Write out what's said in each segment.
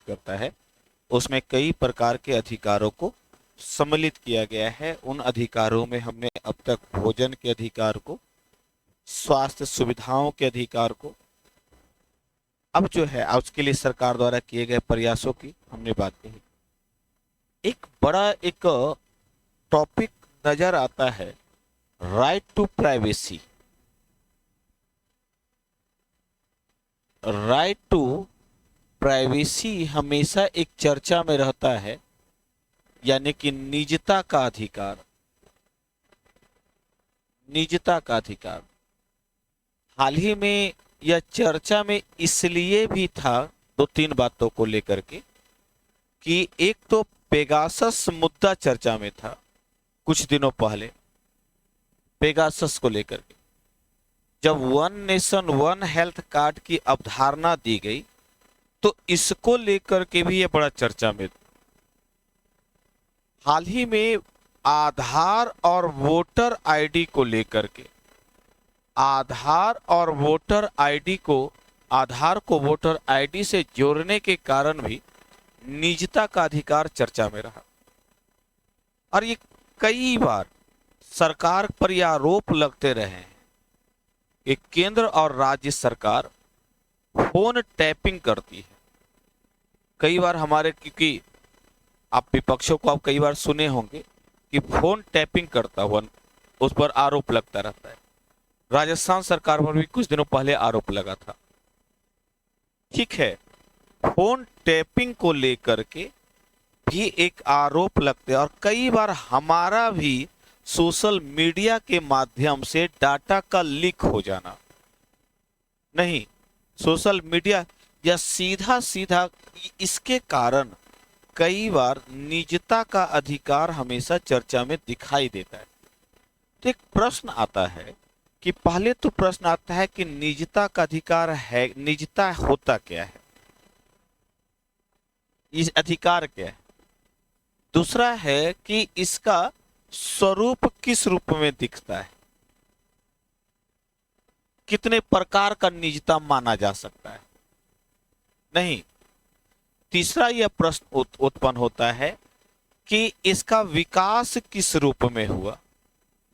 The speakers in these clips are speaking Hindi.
करता है, उसमें कई प्रकार के अधिकारों को सम्मिलित किया गया है। उन अधिकारों में हमने अब तक भोजन के अधिकार को, स्वास्थ्य सुविधाओं के अधिकार को, अब जो है उसके लिए सरकार द्वारा किए गए प्रयासों की हमने बात कही। एक बड़ा एक टॉपिक नजर आता है, right to privacy. Right to privacy हमेशा एक चर्चा में रहता है, यानी कि निजता का अधिकार। निजता का अधिकार हाल ही में यह चर्चा में इसलिए भी था, दो तीन बातों को लेकर के, कि एक तो पेगासस मुद्दा चर्चा में था कुछ दिनों पहले। पेगासस को लेकर के जब one nation one health card की अवधारणा दी गई, तो इसको लेकर के भी ये बड़ा चर्चा में। हाल ही में आधार और वोटर आईडी को लेकर के, आधार और वोटर आईडी को, आधार को वोटर आईडी से जोड़ने के कारण भी निजता का अधिकार चर्चा में रहा। और ये कई बार सरकार पर यह आरोप लगते रहे हैं कि केंद्र और राज्य सरकार फोन टैपिंग करती है। कई बार हमारे, क्योंकि आप विपक्षों को आप कई बार सुने होंगे कि फोन टैपिंग करता हुआ उस पर आरोप लगता रहता है। राजस्थान सरकार पर भी कुछ दिनों पहले आरोप लगा था। ठीक है, फोन टैपिंग को लेकर के भी एक आरोप लगते हैं, और कई बार हमारा भी सोशल मीडिया के माध्यम से डाटा का लीक हो जाना, नहीं सोशल मीडिया या सीधा सीधा, इसके कारण कई बार निजता का अधिकार हमेशा चर्चा में दिखाई देता है। तो एक प्रश्न आता है कि पहले तो प्रश्न आता है कि निजता का अधिकार है, निजता होता क्या है, इस अधिकार क्या है। दूसरा है कि इसका स्वरूप किस रूप में दिखता है, कितने प्रकार का निजता माना जा सकता है। नहीं, तीसरा यह प्रश्न उत्पन्न होता है कि इसका विकास किस रूप में हुआ।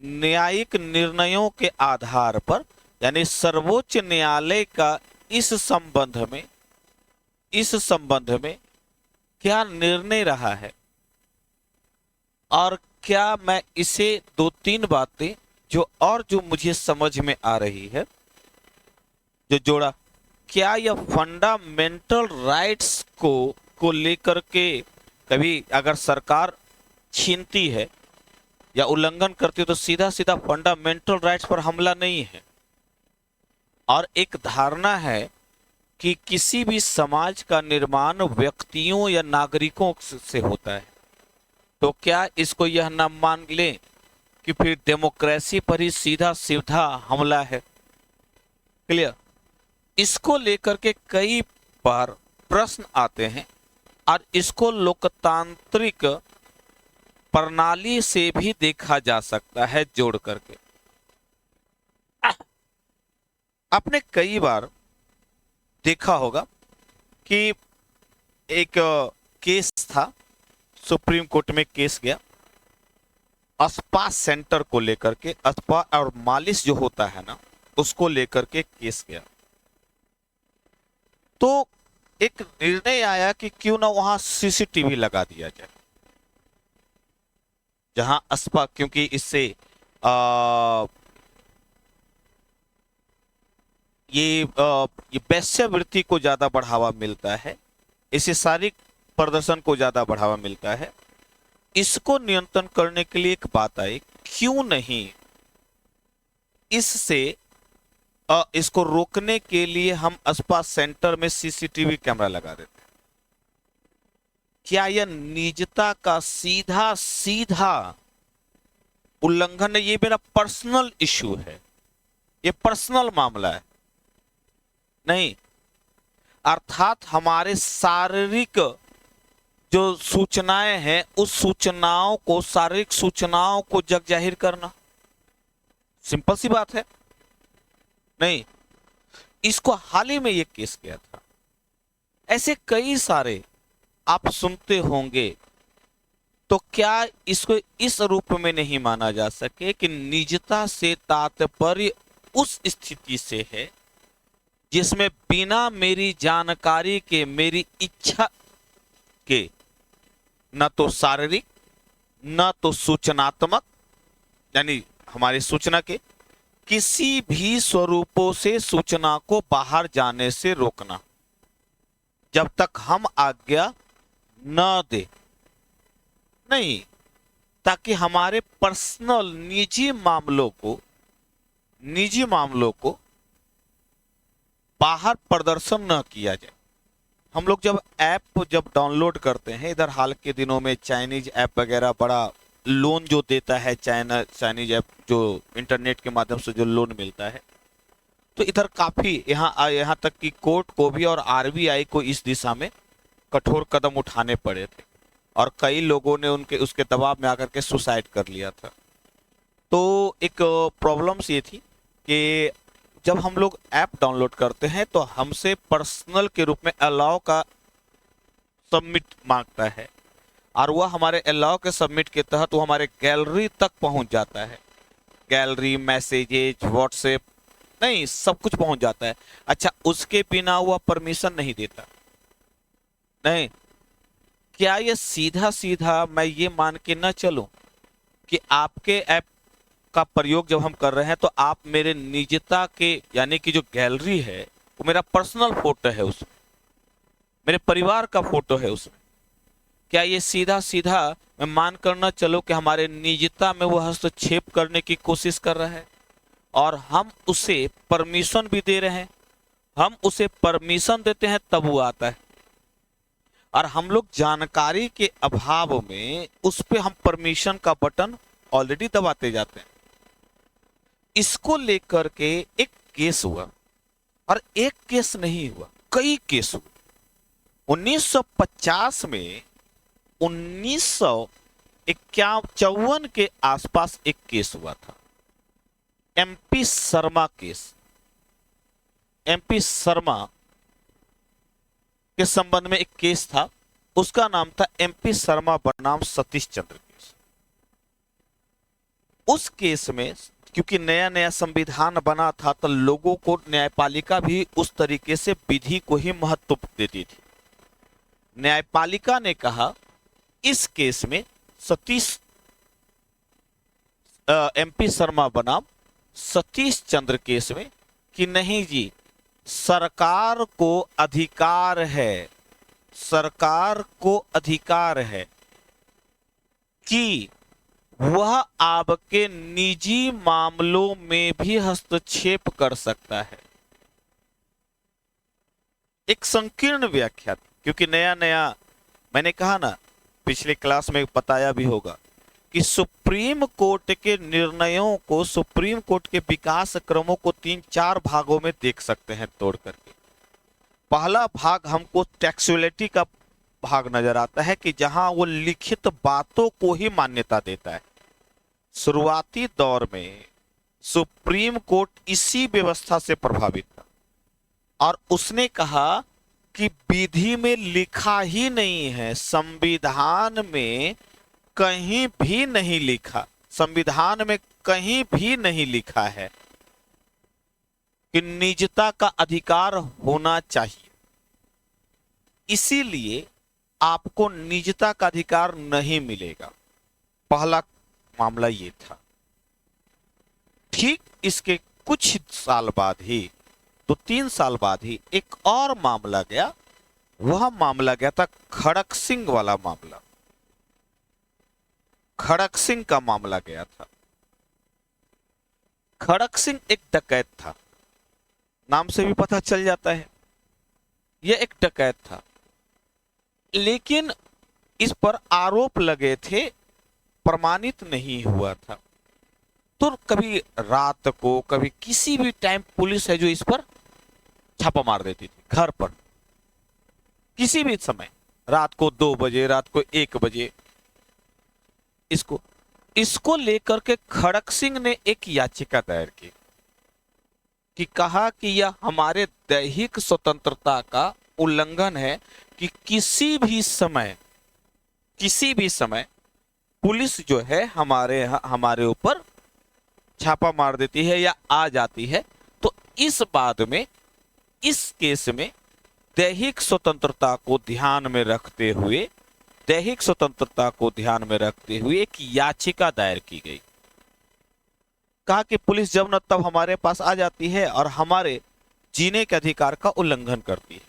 न्यायिक निर्णयों के आधार पर, यानी सर्वोच्च न्यायालय का इस संबंध में क्या निर्णय रहा है, और क्या मैं इसे दो तीन बातें जो मुझे समझ में आ रही है, जो जोड़ा, क्या यह फंडामेंटल राइट्स को लेकर के कभी अगर सरकार छीनती है या उल्लंघन करती है तो सीधा सीधा फंडामेंटल राइट्स पर हमला नहीं है। और एक धारणा है कि किसी भी समाज का निर्माण व्यक्तियों या नागरिकों से होता है, तो क्या इसको यह न मान लें कि फिर डेमोक्रेसी पर ही सीधा सीधा हमला है। क्लियर? इसको लेकर के कई बार प्रश्न आते हैं, और इसको लोकतांत्रिक प्रणाली से भी देखा जा सकता है जोड़ करके। आपने कई बार देखा होगा कि एक केस था, सुप्रीम कोर्ट में केस गया स्पा सेंटर को लेकर के, स्पा और मालिश जो होता है ना, उसको लेकर के केस गया। तो एक निर्णय आया कि क्यों ना वहां सीसीटीवी लगा दिया जाए, जहां स्पा, क्योंकि इससे ये वेश्यावृत्ति को ज्यादा बढ़ावा मिलता है, इससे शारीरिक प्रदर्शन को ज्यादा बढ़ावा मिलता है। इसको नियंत्रण करने के लिए एक बात आई, क्यों नहीं इससे इसको रोकने के लिए हम स्पा सेंटर में सीसीटीवी कैमरा लगा देते हैं। क्या यह निजता का सीधा सीधा उल्लंघन है? ये मेरा पर्सनल इश्यू है, ये पर्सनल मामला है। नहीं, अर्थात हमारे शारीरिक जो सूचनाएं हैं, उस सूचनाओं को, शारीरिक सूचनाओं को जग जाहिर करना, सिंपल सी बात है। नहीं, इसको हाल ही में ये केस किया था। ऐसे कई सारे आप सुनते होंगे, तो क्या इसको इस रूप में नहीं माना जा सके कि निजता से तात्पर्य उस स्थिति से है जिसमें बिना मेरी जानकारी के, मेरी इच्छा के, न तो शारीरिक न तो सूचनात्मक यानी हमारी सूचना के किसी भी स्वरूपों से सूचना को बाहर जाने से रोकना, जब तक हम आज्ञा न दे, नहीं, ताकि हमारे पर्सनल निजी मामलों को बाहर प्रदर्शन न किया जाए। हम लोग जब डाउनलोड करते हैं, इधर हाल के दिनों में चाइनीज ऐप वगैरह बड़ा लोन जो देता है, चाइनीज ऐप जो इंटरनेट के माध्यम से जो लोन मिलता है, तो इधर काफी यहाँ तक कि कोर्ट को भी और आरबीआई को इस दिशा में कठोर कदम उठाने पड़े थे और कई लोगों ने उसके दबाव में आकर के सुसाइड कर लिया था। तो एक प्रॉब्लम्स ये थी कि जब हम लोग ऐप डाउनलोड करते हैं तो हमसे पर्सनल के रूप में अलाउ का सबमिट मांगता है, और वह हमारे अलाउ के सबमिट के तहत वो हमारे गैलरी तक पहुंच जाता है। गैलरी, मैसेजेज, व्हाट्सएप, नहीं, सब कुछ पहुंच जाता है। अच्छा, उसके बिना वह परमिशन नहीं देता। नहीं, क्या ये सीधा सीधा मैं ये मान के न चलूं कि आपके ऐप का प्रयोग जब हम कर रहे हैं तो आप मेरे निजता के, यानी कि जो गैलरी है वो मेरा पर्सनल फोटो है, उसमें मेरे परिवार का फोटो है उसमें, क्या ये सीधा सीधा मैं मान कर न चलो कि हमारे निजता में वो हस्तक्षेप करने की कोशिश कर रहा है और हम उसे परमिशन भी दे रहे हैं। हम उसे परमिशन देते हैं तब वो आता है, और हम लोग जानकारी के अभाव में उस पे हम परमिशन का बटन ऑलरेडी दबाते जाते हैं। इसको लेकर के एक केस हुआ, और एक केस नहीं हुआ, कई केस हुए। 1950 में 1951 के आसपास एक केस हुआ था, MP Sharma case. MP Sharma के संबंध में एक केस था, उसका नाम था एमपी शर्मा बनाम सतीश चंद्र केस। उस केस में क्योंकि नया नया संविधान बना था तो लोगों को न्यायपालिका भी उस तरीके से विधि को ही महत्व देती थी। न्यायपालिका ने कहा इस केस में एमपी शर्मा बनाम सतीश चंद्र केस में कि नहीं जी, सरकार को अधिकार है, सरकार को अधिकार है कि वह आपके निजी मामलों में भी हस्तक्षेप कर सकता है। एक संकीर्ण व्याख्या थी, क्योंकि नया नया, मैंने कहा ना, पिछले क्लास में बताया भी होगा कि सुप्रीम कोर्ट के निर्णयों को, सुप्रीम कोर्ट के विकास क्रमों को 3-4 भागों में देख सकते हैं तोड़ करके। पहला भाग हमको टेक्सुअलिटी का भाग नजर आता है कि जहां वो लिखित बातों को ही मान्यता देता है। शुरुआती दौर में सुप्रीम कोर्ट इसी व्यवस्था से प्रभावित था और उसने कहा कि विधि में लिखा ही नहीं है, संविधान में कहीं भी नहीं लिखा, संविधान में कहीं भी नहीं लिखा है कि निजता का अधिकार होना चाहिए, इसीलिए आपको निजता का अधिकार नहीं मिलेगा। पहला मामला ये था। ठीक इसके कुछ साल बाद ही, 2-3 साल बाद ही एक और मामला गया। वह मामला गया था खड़क सिंह वाला मामला। खड़क सिंह का मामला गया था। खड़क सिंह एक डकैत था, नाम से भी पता चल जाता है यह एक डकैत था, लेकिन इस पर आरोप लगे थे, प्रमाणित नहीं हुआ था। तो कभी रात को, कभी किसी भी टाइम पुलिस है जो इस पर छापा मार देती थी, घर पर किसी भी समय, रात को 2 बजे, रात को 1 बजे। इसको लेकर के खड़क सिंह ने एक याचिका दायर की कि कहा कि यह हमारे दैहिक स्वतंत्रता का उल्लंघन है कि किसी भी समय पुलिस जो है हमारे ऊपर छापा मार देती है या आ जाती है, तो इस बात में, इस केस में दैहिक स्वतंत्रता को ध्यान में रखते हुए एक याचिका दायर की गई। कहा कि पुलिस जब न तब हमारे पास आ जाती है और हमारे जीने के अधिकार का उल्लंघन करती है।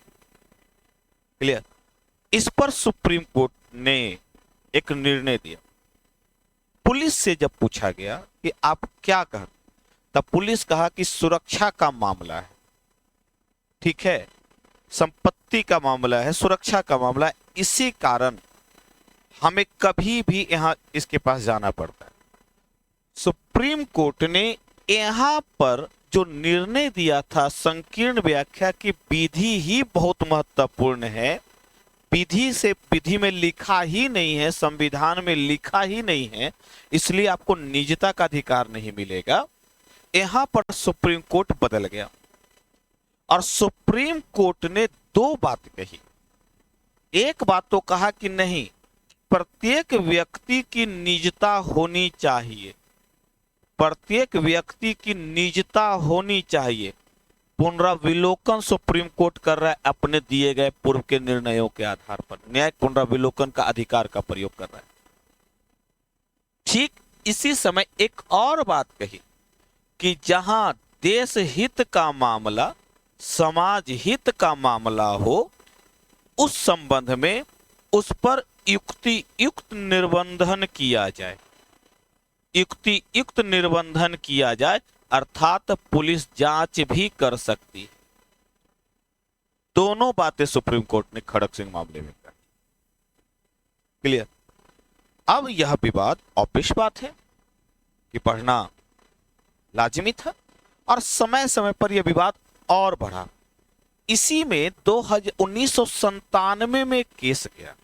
क्लियर? इस पर सुप्रीम कोर्ट ने एक निर्णय दिया। पुलिस से जब पूछा गया कि आप क्या कह, तब पुलिस कहा कि सुरक्षा का मामला है, ठीक है, संपत्ति का मामला है, सुरक्षा का मामला है, इसी कारण हमें कभी भी यहां इसके पास जाना पड़ता है। सुप्रीम कोर्ट ने यहां पर जो निर्णय दिया था, संकीर्ण व्याख्या की विधि ही बहुत महत्वपूर्ण है। विधि में लिखा ही नहीं है, संविधान में लिखा ही नहीं है, इसलिए आपको निजता का अधिकार नहीं मिलेगा। यहां पर सुप्रीम कोर्ट बदल गया और सुप्रीम कोर्ट ने दो बात कही। एक बात तो कहा कि नहीं, प्रत्येक व्यक्ति की निजता होनी चाहिए, प्रत्येक व्यक्ति की निजता होनी चाहिए। पुनराविलोकन सुप्रीम कोर्ट कर रहा है अपने दिए गए पूर्व के निर्णयों के आधार पर, न्यायिक पुनराविलोकन का अधिकार का प्रयोग कर रहा है। ठीक इसी समय एक और बात कही कि जहां देश हित का मामला, समाज हित का मामला हो, उस संबंध में उस पर युक्तियुक्त निर्बंधन किया जाए, युक्तियुक्त निर्बंधन किया जाए, अर्थात पुलिस जांच भी कर सकती है। दोनों बातें सुप्रीम कोर्ट ने खड़क सिंह मामले में कही। क्लियर? अब यह विवाद ऑब्वियस बात है कि बढ़ना लाजिमी था और समय समय पर यह विवाद और बढ़ा। इसी में 1997 में एक केस गया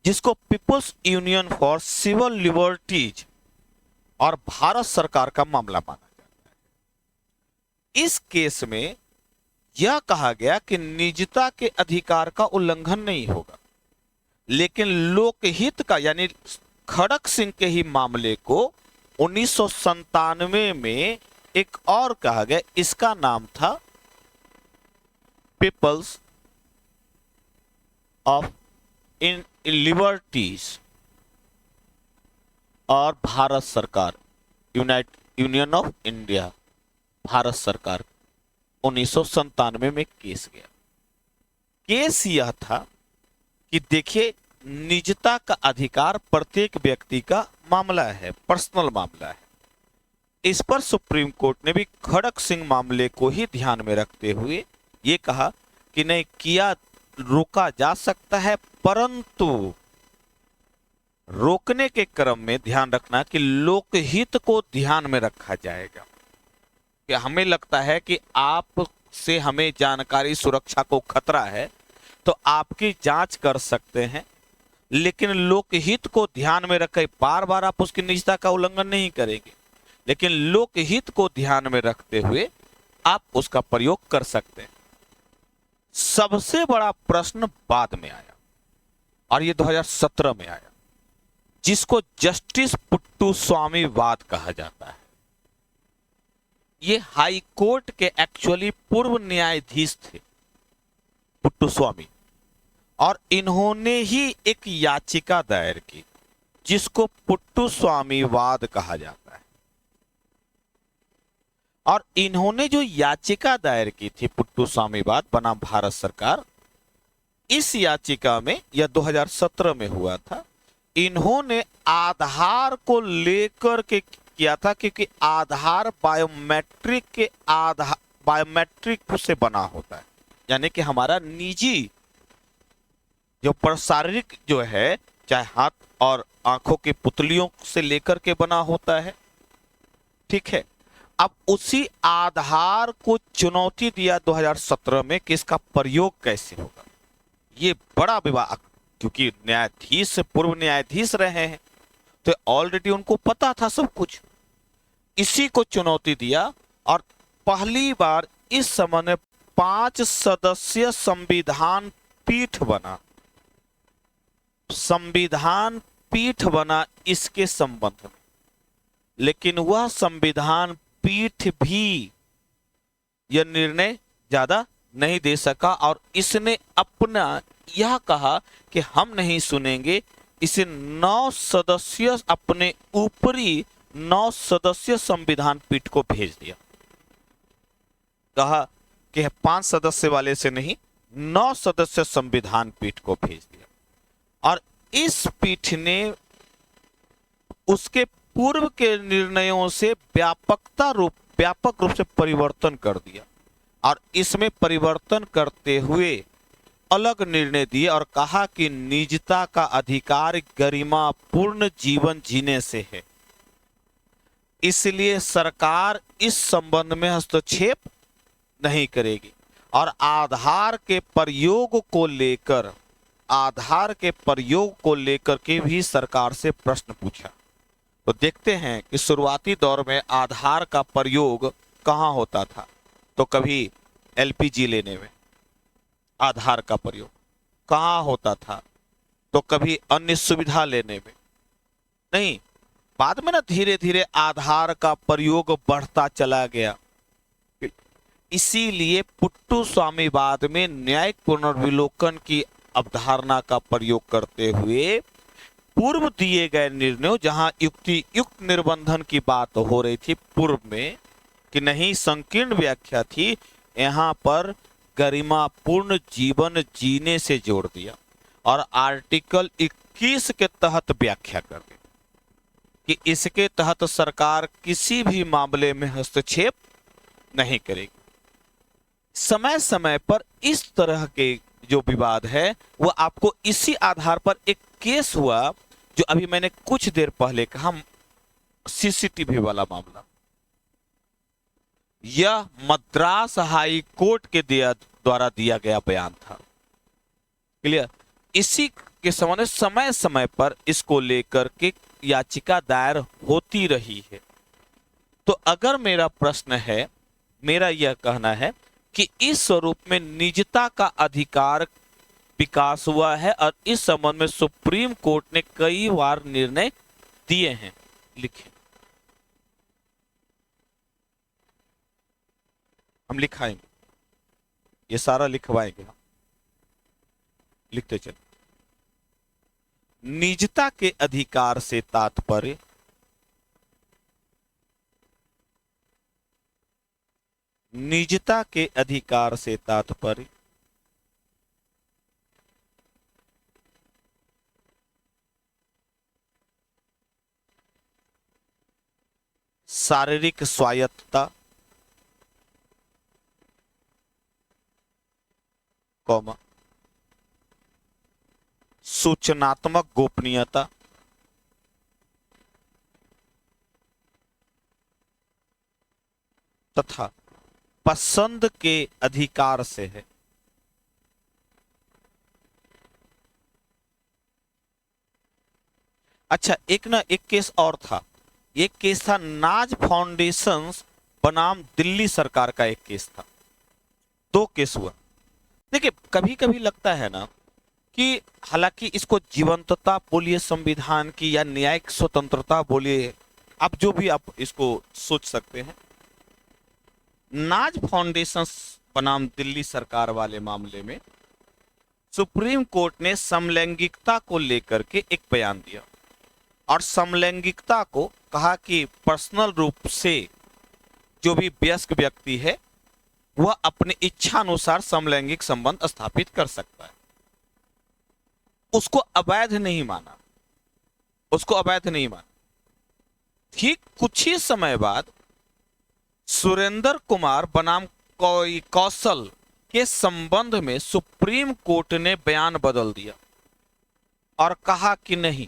जिसको People's Union for civil Liberties और भारत सरकार का मामला माना जाता है। इस केस में यह कहा गया कि निजता के अधिकार का उल्लंघन नहीं होगा, लेकिन लोकहित का, यानी खड़क सिंह के ही मामले को 1997 में एक और कहा गया, इसका नाम था पीपल्स ऑफ इन लिबर्टीज और भारत सरकार, यूनियन ऑफ इंडिया, भारत सरकार, 1997 में केस गया। केस यह था कि देखिए, निजता का अधिकार प्रत्येक व्यक्ति का मामला है, पर्सनल मामला है। इस पर सुप्रीम कोर्ट ने भी खड़क सिंह मामले को ही ध्यान में रखते हुए ये कहा कि नहीं, किया रोका जा सकता है, परंतु रोकने के क्रम में ध्यान रखना कि लोकहित को ध्यान में रखा जाएगा। कि हमें लगता है कि आप से हमें जानकारी, सुरक्षा को खतरा है, तो आपकी जांच कर सकते हैं, लेकिन लोकहित को ध्यान में रखे, बार बार आप उसकी निजता का उल्लंघन नहीं करेंगे, लेकिन लोकहित को ध्यान में रखते हुए आप उसका प्रयोग कर सकते हैं। सबसे बड़ा प्रश्न बाद में आया और ये 2017 में आया, जिसको जस्टिस पुट्टुस्वामी वाद कहा जाता है। ये हाई कोर्ट के एक्चुअली पूर्व न्यायाधीश थे पुट्टुस्वामी, और इन्होंने ही एक याचिका दायर की जिसको पुट्टुस्वामी वाद कहा जाता है। और इन्होंने जो याचिका दायर की थी पुट्टुस्वामी वाद बनाम भारत सरकार, इस याचिका में, यह 2017 में हुआ था, इन्होंने आधार को लेकर के किया था, क्योंकि आधार बायोमेट्रिक से बना होता है, यानी कि हमारा निजी जो शारीरिक जो है, चाहे हाथ और आंखों की पुतलियों से लेकर के बना होता है, ठीक है। अब उसी आधार को चुनौती दिया 2017 में कि इसका प्रयोग कैसे होगा। ये बड़ा विवाद, क्योंकि न्यायाधीश पूर्व न्यायाधीश रहे हैं, तो ऑलरेडी उनको पता था सब कुछ। इसी को चुनौती दिया और पहली बार इस संबंध में 5 सदस्यीय संविधान पीठ बना, संविधान पीठ बना इसके संबंध में, लेकिन वह संविधान पीठ भी यह निर्णय ज्यादा नहीं दे सका और इसने अपना यह कहा कि हम नहीं सुनेंगे। इसे 9 सदस्य अपने ऊपरी 9 सदस्य संविधान पीठ को भेज दिया। कहा कि 5 सदस्य वाले से नहीं, 9 सदस्य संविधान पीठ को भेज दिया। और इस पीठ ने उसके पूर्व के निर्णयों से व्यापक रूप से परिवर्तन कर दिया और इसमें परिवर्तन करते हुए अलग निर्णय दिए और कहा कि निजता का अधिकार गरिमा पूर्ण जीवन जीने से है, इसलिए सरकार इस संबंध में हस्तक्षेप नहीं करेगी। और आधार के प्रयोग को लेकर के भी सरकार से प्रश्न पूछा। तो देखते हैं कि शुरुआती दौर में आधार का प्रयोग कहाँ होता था। तो कभी एलपीजी लेने में आधार का प्रयोग कहाँ होता था, तो कभी अन्य सुविधा लेने में नहीं। बाद में ना धीरे धीरे आधार का प्रयोग बढ़ता चला गया। इसीलिए पुट्टू स्वामीवाद में न्यायिक पुनर्विलोकन की अवधारणा का प्रयोग करते हुए पूर्व दिए गए निर्णयों, जहां युक्त निर्बंधन की बात हो रही थी पूर्व में कि नहीं संकीर्ण व्याख्या थी, यहां पर गरिमापूर्ण जीवन जीने से जोड़ दिया और आर्टिकल 21 के तहत व्याख्या कर दी कि इसके तहत सरकार किसी भी मामले में हस्तक्षेप नहीं करेगी। समय समय पर इस तरह के जो विवाद है वो आपको इसी आधार पर एक केस हुआ जो अभी मैंने कुछ देर पहले कहा, सीसीटीवी वाला मामला। यह मद्रास हाई कोर्ट के द्वारा दिया गया बयान था। क्लियर? इसी के संबंध में समय समय पर इसको लेकर के याचिका दायर होती रही है। तो अगर मेरा प्रश्न है, मेरा यह कहना है कि इस स्वरूप में निजता का अधिकार विकास हुआ है और इस संबंध में सुप्रीम कोर्ट ने कई बार निर्णय दिए हैं। लिखे, हम लिखाएंगे, ये सारा लिखवाएंगे हम, लिखते चले। निजता के अधिकार से तात्पर्य निजता के अधिकार से तात्पर्य शारीरिक स्वायत्तता, कौमा सूचनात्मक गोपनीयता तथा पसंद के अधिकार से है। अच्छा, एक केस और था। एक केस था नाज फाउंडेशन बनाम दिल्ली सरकार का एक केस था। 2 केस हुआ। देखिए, कभी कभी लगता है ना कि हालांकि इसको जीवंतता बोलिए संविधान की या न्यायिक स्वतंत्रता बोलिए, आप जो भी आप इसको सोच सकते हैं। नाज फाउंडेशन बनाम दिल्ली सरकार वाले मामले में सुप्रीम कोर्ट ने समलैंगिकता को लेकर के एक बयान दिया और समलैंगिकता को कहा कि पर्सनल रूप से जो भी वयस्क व्यक्ति है वह अपनी इच्छा अनुसार समलैंगिक संबंध स्थापित कर सकता है। उसको अवैध नहीं माना, ठीक कुछ ही समय बाद सुरेंद्र कुमार बनाम कौशल के संबंध में सुप्रीम कोर्ट ने बयान बदल दिया और कहा कि नहीं,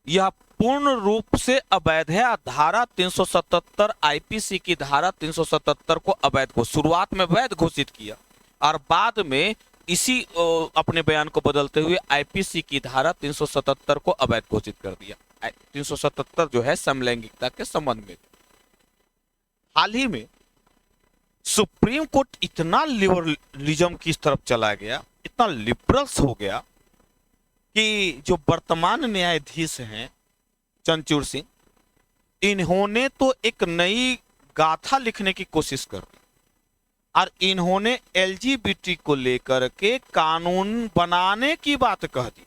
यह पूर्ण रूप से अवैध है। धारा 377 आईपीसी की धारा 377 को अवैध को शुरुआत में वैध घोषित किया और बाद में इसी अपने बयान को बदलते हुए आईपीसी की धारा 377 को अवैध घोषित कर दिया। 377 जो है समलैंगिकता के संबंध में। हाल ही में सुप्रीम कोर्ट इतना लिबरलिज्म की तरफ चला गया, इतना लिबरल्स हो गया कि जो वर्तमान न्यायाधीश हैं चंद्रचूड़ सिंह, इन्होंने तो एक नई गाथा लिखने की कोशिश कर दी और इन्होंने एलजीबीटी को लेकर के कानून बनाने की बात कह दी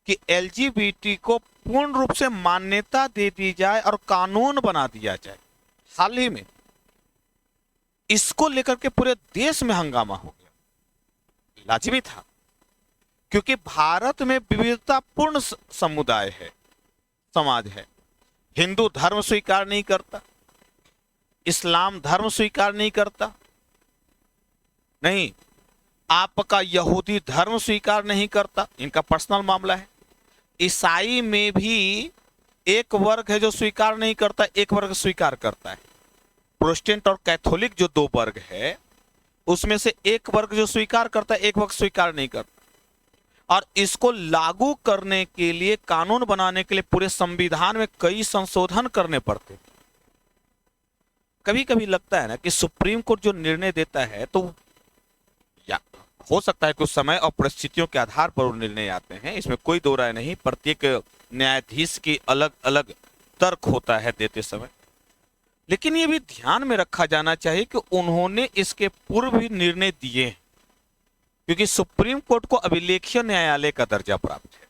कि एलजीबीटी को पूर्ण रूप से मान्यता दे दी जाए और कानून बना दिया जाए। हाल ही में इसको लेकर के पूरे देश में हंगामा हो गया। लाजिमी था, क्योंकि भारत में विविधतापूर्ण समुदाय है, समाज है। हिंदू धर्म स्वीकार नहीं करता, इस्लाम धर्म स्वीकार नहीं करता, नहीं आपका यहूदी धर्म स्वीकार नहीं करता, इनका पर्सनल मामला है। ईसाई में भी एक वर्ग है जो स्वीकार नहीं करता, एक वर्ग स्वीकार करता है। प्रोटेस्टेंट और कैथोलिक जो दो वर्ग है, उसमें से एक वर्ग जो स्वीकार करता है, एक वर्ग स्वीकार नहीं करता। और इसको लागू करने के लिए, कानून बनाने के लिए पूरे संविधान में कई संशोधन करने पड़ते। कभी कभी लगता है ना कि सुप्रीम कोर्ट जो निर्णय देता है, तो या हो सकता है कुछ समय और परिस्थितियों के आधार पर वो निर्णय आते हैं, इसमें कोई दो राय नहीं। प्रत्येक न्यायाधीश की अलग अलग तर्क होता है देते समय, लेकिन ये भी ध्यान में रखा जाना चाहिए कि उन्होंने इसके पूर्व भी निर्णय दिए हैं, क्योंकि सुप्रीम कोर्ट को अभिलेखीय न्यायालय का दर्जा प्राप्त है,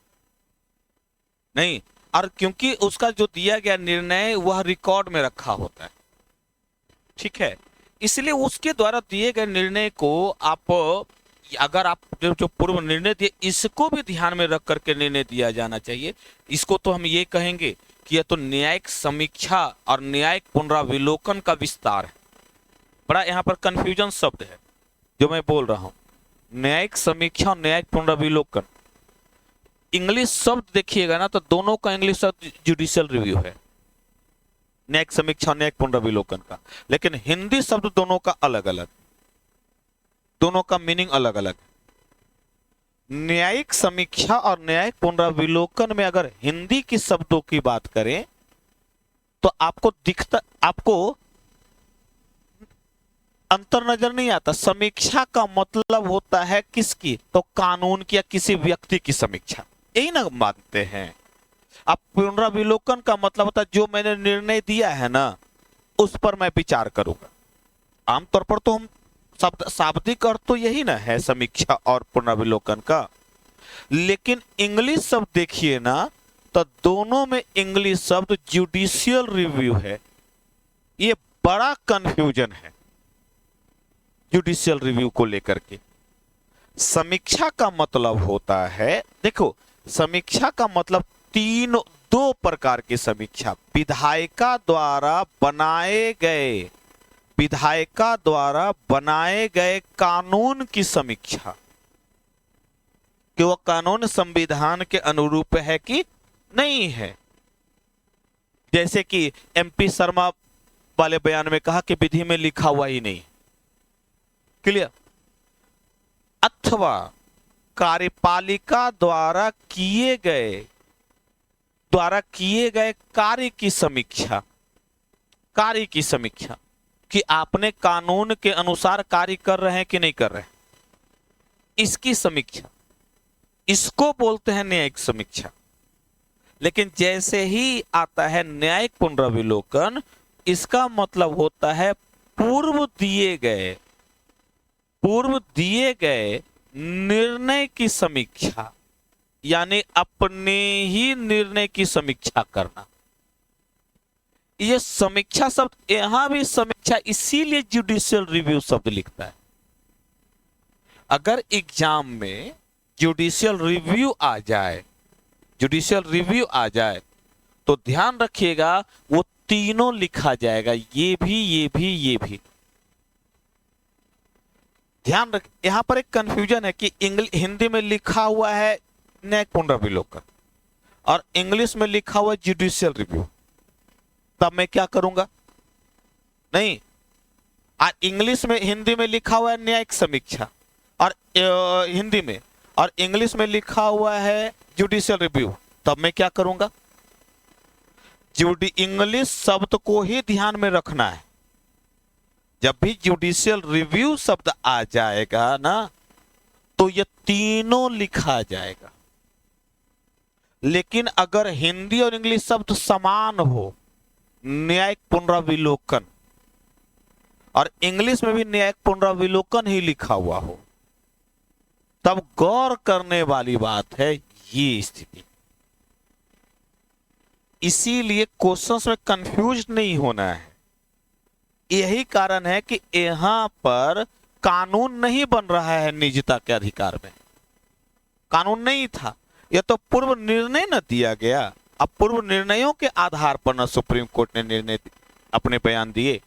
नहीं, और क्योंकि उसका जो दिया गया निर्णय वह रिकॉर्ड में रखा होता है, ठीक है। इसलिए उसके द्वारा दिए गए निर्णय को आप, अगर आप जो पूर्व निर्णय दिए, इसको भी ध्यान में रख करके निर्णय दिया जाना चाहिए। इसको तो हम ये कहेंगे कि यह तो न्यायिक समीक्षा और न्यायिक पुनराविलोकन का विस्तार है। बड़ा यहाँ पर कंफ्यूजन शब्द है जो मैं बोल रहा हूं, न्यायिक समीक्षा और न्यायिक पुनराविलोकन। इंग्लिश शब्द देखिएगा ना, तो दोनों का इंग्लिश शब्द जुडिशियल रिव्यू है, न्यायिक समीक्षा और न्यायिक पुनराविलोकन का, लेकिन हिंदी शब्द दोनों का अलग अलग, दोनों का मीनिंग अलग अलग। न्यायिक समीक्षा और न्यायिक पुनराविलोकन में अगर हिंदी की शब्दों की बात करें तो आपको अंतर नजर नहीं आता। समीक्षा का मतलब होता है किसकी, तो कानून की या किसी व्यक्ति की समीक्षा, यही ना मानते हैं। अब पुनराविलोकन का मतलब होता है जो मैंने निर्णय दिया है ना, उस पर मैं विचार करूंगा। आमतौर पर तो हम शाब्दिक अर्थ तो यही ना है समीक्षा और पुनराविलोकन का, लेकिन इंग्लिश शब्द देखिए ना, तो दोनों में इंग्लिश शब्द जुडिशियल रिव्यू है। ये बड़ा कंफ्यूजन है जुडिशियल रिव्यू को लेकर के। समीक्षा का मतलब होता है, देखो समीक्षा का मतलब दो प्रकार की समीक्षा, विधायिका द्वारा बनाए गए कानून की समीक्षा, कि वह कानून संविधान के अनुरूप है कि नहीं है। जैसे कि एमपी शर्मा वाले बयान में कहा कि विधि में लिखा हुआ ही नहीं, क्लियर। अथवा कार्यपालिका द्वारा किए गए कार्य की समीक्षा, कि आपने कानून के अनुसार कार्य कर रहे हैं कि नहीं कर रहे हैं, इसकी समीक्षा, इसको बोलते हैं न्यायिक समीक्षा। लेकिन जैसे ही आता है न्यायिक पुनराविलोकन, इसका मतलब होता है पूर्व दिए गए निर्णय की समीक्षा, यानी अपने ही निर्णय की समीक्षा करना। ये समीक्षा शब्द, यहां भी समीक्षा इसीलिए जुडिशियल रिव्यू शब्द लिखता है। अगर एग्जाम में जुडिशियल रिव्यू आ जाए तो ध्यान रखिएगा वो तीनों लिखा जाएगा, ये भी। ध्यान रख, यहां पर एक कंफ्यूजन है कि हिंदी में लिखा हुआ है न्यायिक पुनराविलोकन और इंग्लिश में लिखा हुआ जुडिशियल रिव्यू, तब मैं क्या करूंगा? नहीं, इंग्लिश में, हिंदी में लिखा हुआ है न्यायिक समीक्षा और हिंदी में, और इंग्लिश में लिखा हुआ है जुडिशियल रिव्यू, तब मैं क्या करूंगा? इंग्लिश शब्द को ही ध्यान में रखना है। जब भी जुडिशियल रिव्यू शब्द आ जाएगा ना, तो ये तीनों लिखा जाएगा। लेकिन अगर हिंदी और इंग्लिश शब्द समान हो, न्यायिक पुनराविलोकन, और इंग्लिश में भी न्यायिक पुनराविलोकन ही लिखा हुआ हो, तब गौर करने वाली बात है ये स्थिति। इसीलिए क्वेश्चंस में कंफ्यूज नहीं होना है। यही कारण है कि यहां पर कानून नहीं बन रहा है निजता के अधिकार में। कानून नहीं था, यह तो पूर्व निर्णय न दिया गया। अब पूर्व निर्णयों के आधार पर न सुप्रीम कोर्ट ने निर्णय अपने बयान दिए।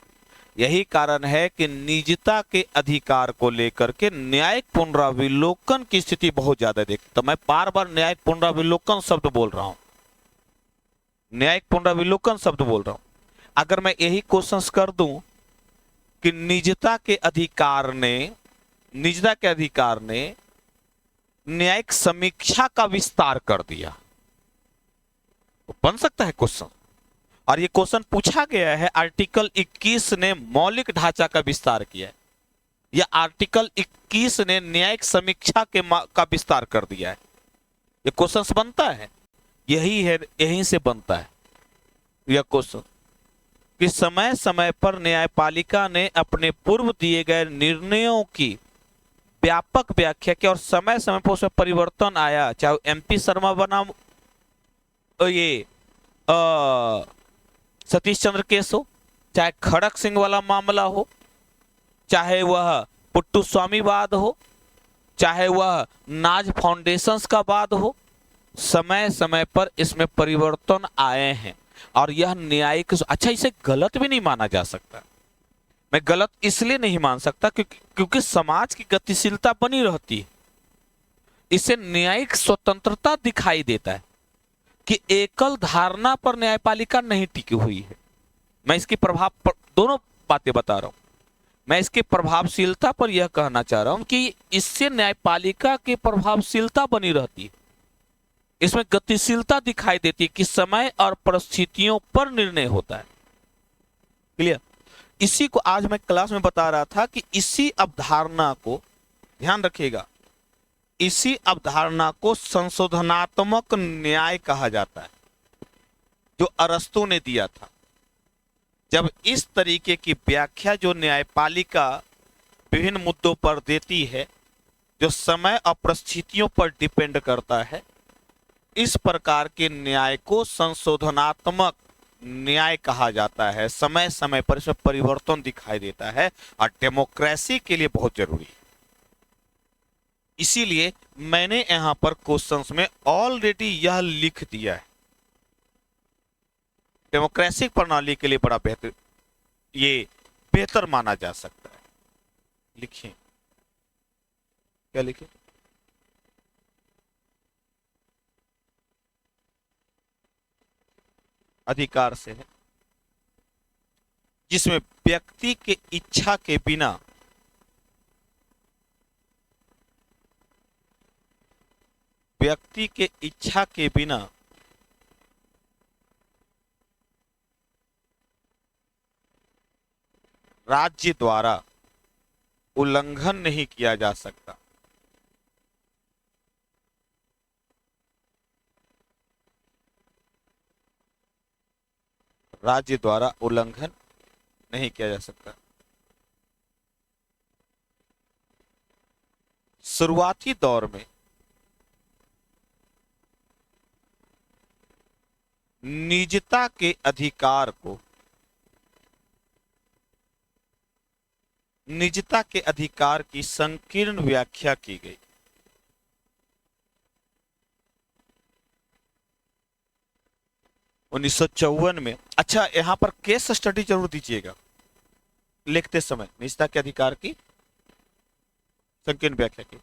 यही कारण है कि निजता के अधिकार को लेकर के न्यायिक पुनराविलोकन की स्थिति बहुत ज्यादा देखते। तो मैं बार बार न्यायिक पुनराविलोकन शब्द बोल रहा हूं, न्यायिक पुनराविलोकन शब्द बोल रहा हूं। अगर मैं यही क्वेश्चन कर दूं कि निजता के अधिकार ने न्यायिक समीक्षा का विस्तार कर दिया, तो बन सकता है क्वेश्चन। और ये क्वेश्चन पूछा गया है, आर्टिकल 21 ने मौलिक ढांचा का विस्तार किया है, या आर्टिकल 21 ने न्यायिक समीक्षा का विस्तार कर दिया है। ये क्वेश्चन बनता है, यही है, यहीं से बनता है यह क्वेश्चन कि समय समय पर न्यायपालिका ने अपने पूर्व दिए गए निर्णयों की व्यापक व्याख्या की और समय समय पर उसमें परिवर्तन आया। चाहे MP शर्मा बनाम ये सतीश चंद्र केस हो, चाहे खड़क सिंह वाला मामला हो, चाहे वह पुट्टू स्वामी वाद हो, चाहे वह नाज फाउंडेशंस का वाद हो, समय समय पर इसमें परिवर्तन आए हैं। और यह न्यायिक, अच्छा इसे गलत भी नहीं माना जा सकता। मैं गलत इसलिए नहीं मान सकता क्योंकि समाज की गतिशीलता बनी रहती है। इसे न्यायिक स्वतंत्रता दिखाई देता है कि एकल धारणा पर न्यायपालिका नहीं टिकी हुई है। मैं इसके प्रभाव पर दोनों बातें बता रहा हूं। मैं इसकी प्रभावशीलता पर यह कहना चाह रहा हूं कि इससे न्यायपालिका की प्रभावशीलता बनी रहती है, इसमें गतिशीलता दिखाई देती है कि समय और परिस्थितियों पर निर्णय होता है। क्लियर? इसी को आज मैं क्लास में बता रहा था कि इसी अवधारणा को ध्यान रखिएगा, इसी अवधारणा को संशोधनात्मक न्याय कहा जाता है, जो अरस्तु ने दिया था। जब इस तरीके की व्याख्या जो न्यायपालिका विभिन्न मुद्दों पर देती है, जो समय और परिस्थितियों पर डिपेंड करता है, इस प्रकार के न्याय को संशोधनात्मक न्याय कहा जाता है। समय समय पर इसमें परिवर्तन दिखाई देता है और डेमोक्रेसी के लिए बहुत जरूरी है। इसीलिए मैंने यहां पर क्वेश्चंस में ऑलरेडी यह लिख दिया है। डेमोक्रेटिक प्रणाली के लिए बड़ा बेहतर, ये बेहतर माना जा सकता है। लिखिए, क्या लिखे? अधिकार से है जिसमें व्यक्ति के इच्छा के बिना राज्य द्वारा उल्लंघन नहीं किया जा सकता। राज्य द्वारा उल्लंघन नहीं किया जा सकता। शुरुआती दौर में निजता के अधिकार को, निजता के अधिकार की संकीर्ण व्याख्या की गई। (1954) में। अच्छा, यहां पर केस स्टडी जरूर दीजिएगा लिखते समय, निजता के अधिकार की संकीर्ण व्याख्या की।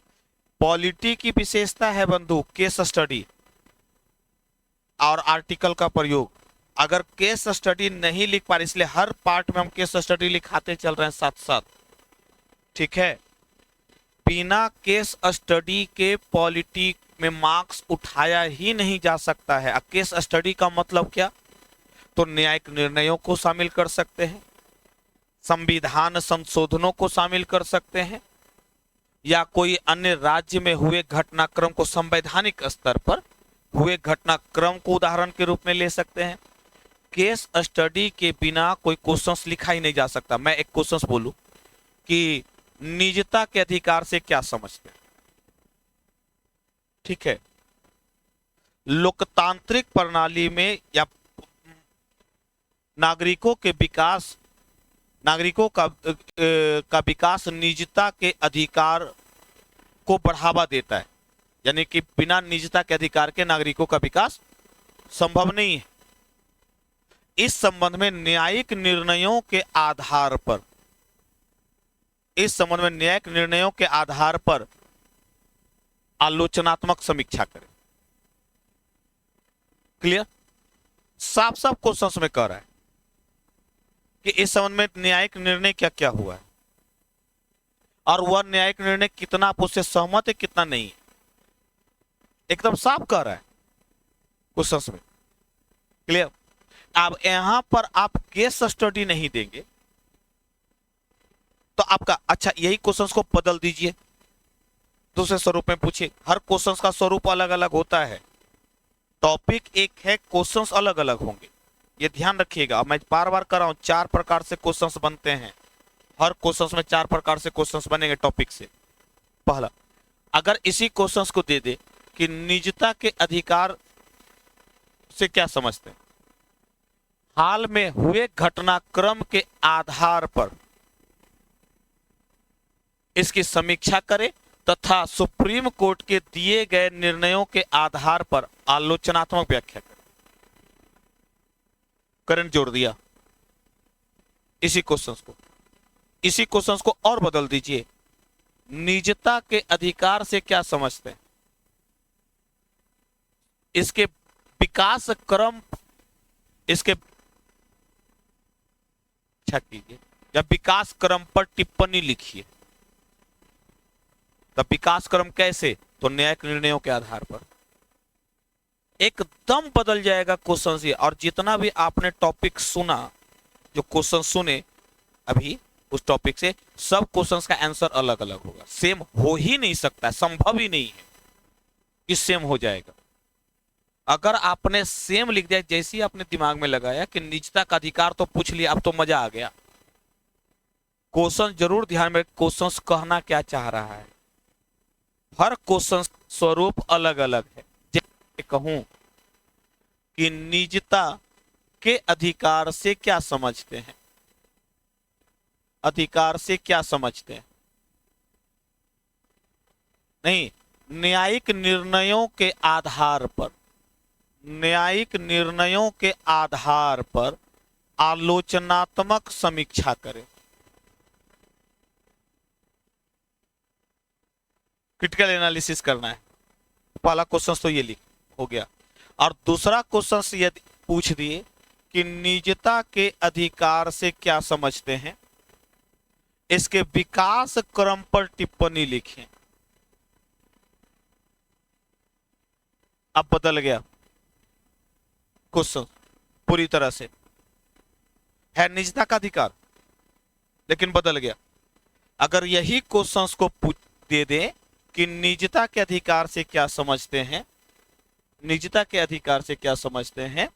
पॉलिटी की विशेषता है बंधु केस स्टडी और आर्टिकल का प्रयोग। अगर केस स्टडी नहीं लिख पा रहे, इसलिए हर पार्ट में हम केस स्टडी लिखाते चल रहे हैं साथ साथ, ठीक है? बिना केस स्टडी के पॉलिटी में मार्क्स उठाया ही नहीं जा सकता है। केस स्टडी का मतलब क्या? तो न्यायिक निर्णयों को शामिल कर सकते हैं, संविधान संशोधनों को शामिल कर सकते हैं, या कोई अन्य राज्य में हुए घटनाक्रम को संवैधानिक स्तर पर हुए घटनाक्रम को उदाहरण के रूप में ले सकते हैं। केस स्टडी के बिना कोई क्वेश्चंस लिखा ही नहीं जा सकता। मैं एक क्वेश्चंस बोलूं कि निजता के अधिकार से क्या समझते हैं, ठीक है, लोकतांत्रिक प्रणाली में या नागरिकों का विकास निजता के अधिकार को बढ़ावा देता है, यानी कि बिना निजता के अधिकार के नागरिकों का विकास संभव नहीं है। इस संबंध में न्यायिक निर्णयों के आधार पर आलोचनात्मक समीक्षा करें। क्लियर? साफ साफ क्वेश्चन में कह रहा है कि इस संबंध में न्यायिक निर्णय क्या क्या हुआ है और वह न्यायिक निर्णय कितना आप उससे सहमत है, कितना नहीं है, एकदम साफ कह रहा है क्वेश्चन में। क्लियर? अब यहां पर आप केस स्टडी नहीं देंगे तो आपका अच्छा यही क्वेश्चंस को बदल दीजिए, दूसरे स्वरूप में पूछिए। हर क्वेश्चंस का स्वरूप अलग अलग होता है, टॉपिक एक है, क्वेश्चंस अलग अलग होंगे, ये ध्यान रखिएगा। मैं बार बार कर रहा हूं, 4 प्रकार से क्वेश्चंस बनते हैं, हर क्वेश्चंस में 4 प्रकार से क्वेश्चंस बनेंगे टॉपिक से। पहला, अगर इसी क्वेश्चंस को दे दे कि निजता के अधिकार से क्या समझते हैं, हाल में हुए घटनाक्रम के आधार पर इसकी समीक्षा करें तथा सुप्रीम कोर्ट के दिए गए निर्णयों के आधार पर आलोचनात्मक व्याख्या करें। करंट जोड़ दिया इसी क्वेश्चंस को और बदल दीजिए, निजता के अधिकार से क्या समझते हैं, इसके विकास क्रम, इसके अच्छा कीजिए या विकास क्रम पर टिप्पणी लिखिए। तब विकास क्रम कैसे, तो न्यायिक निर्णयों के आधार पर। एकदम बदल जाएगा क्वेश्चन ये। और जितना भी आपने टॉपिक सुना, जो क्वेश्चन सुने अभी उस टॉपिक से, सब क्वेश्चंस का आंसर अलग अलग होगा, सेम हो ही नहीं सकता, संभव ही नहीं है कि सेम हो जाएगा। अगर आपने सेम लिख दिया, जैसे ही आपने दिमाग में लगाया कि निजता का अधिकार तो पूछ लिया, अब तो मजा आ गया। क्वेश्चन जरूर ध्यान में, क्वेश्चन कहना क्या चाह रहा है, हर क्वेश्चन स्वरूप अलग अलग है। जैसे कहूं कि निजता के अधिकार से क्या समझते हैं, अधिकार से क्या समझते हैं, नहीं, न्यायिक निर्णयों के आधार पर आलोचनात्मक समीक्षा करें। क्रिटिकल एनालिसिस करना है। पहला क्वेश्चन तो ये लिख हो गया, और दूसरा क्वेश्चन यदि पूछ दिए कि निजता के अधिकार से क्या समझते हैं, इसके विकास क्रम पर टिप्पणी लिखें। अब बदल गया क्वेश्चन पूरी तरह से, है निजता का अधिकार लेकिन बदल गया। अगर यही क्वेश्चंस को दे दें कि निजता के अधिकार से क्या समझते हैं, निजता के अधिकार से क्या समझते हैं,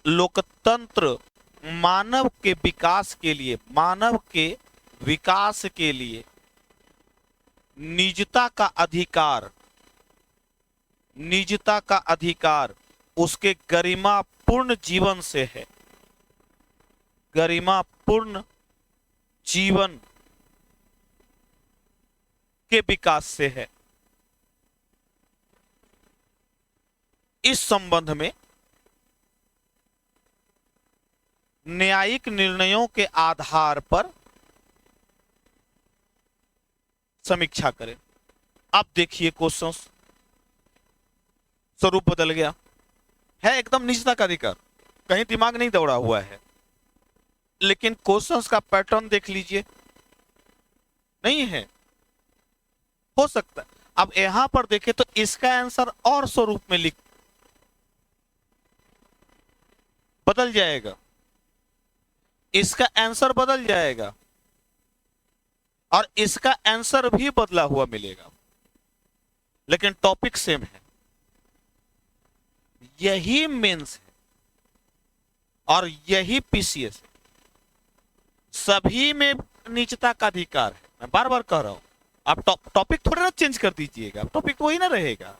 लोकतंत्र मानव के विकास के लिए निजता का अधिकार उसके गरिमापूर्ण जीवन से है, गरिमापूर्ण जीवन के विकास से है। इस संबंध में न्यायिक निर्णयों के आधार पर समीक्षा करें। अब देखिए क्वेश्चन स्वरूप बदल गया है, एकदम निजता का अधिकार, कहीं दिमाग नहीं दौड़ा हुआ है, लेकिन क्वेश्चंस का पैटर्न देख लीजिए, नहीं है, हो सकता है। अब यहां पर देखें तो इसका आंसर और स्वरूप में बदल जाएगा, इसका आंसर बदल जाएगा और इसका आंसर भी बदला हुआ मिलेगा। लेकिन टॉपिक सेम है। यही मेंस है और यही पीसीएस है। सभी में निजता का अधिकार है। मैं बार बार कह रहा हूं, आप टॉपिक थोड़ा ना चेंज कर दीजिएगा, टॉपिक तो वही ना रहेगा।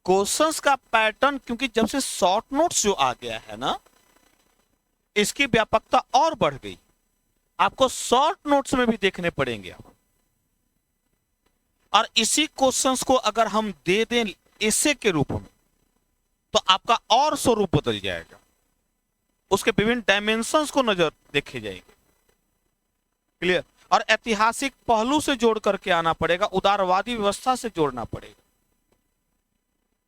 क्वेश्चंस का पैटर्न, क्योंकि जब से शॉर्ट नोट्स जो आ गया है ना, इसकी व्यापकता और बढ़ गई। आपको शॉर्ट नोट्स में भी देखने पड़ेंगे आप। और इसी क्वेश्चंस को अगर हम दे दें एसे के रूप में, तो आपका और स्वरूप बदल जाएगा। उसके विभिन्न डायमेंशंस को नजर देखे जाएंगे। क्लियर? और ऐतिहासिक पहलू से जोड़ करके आना पड़ेगा, उदारवादी व्यवस्था से जोड़ना पड़ेगा।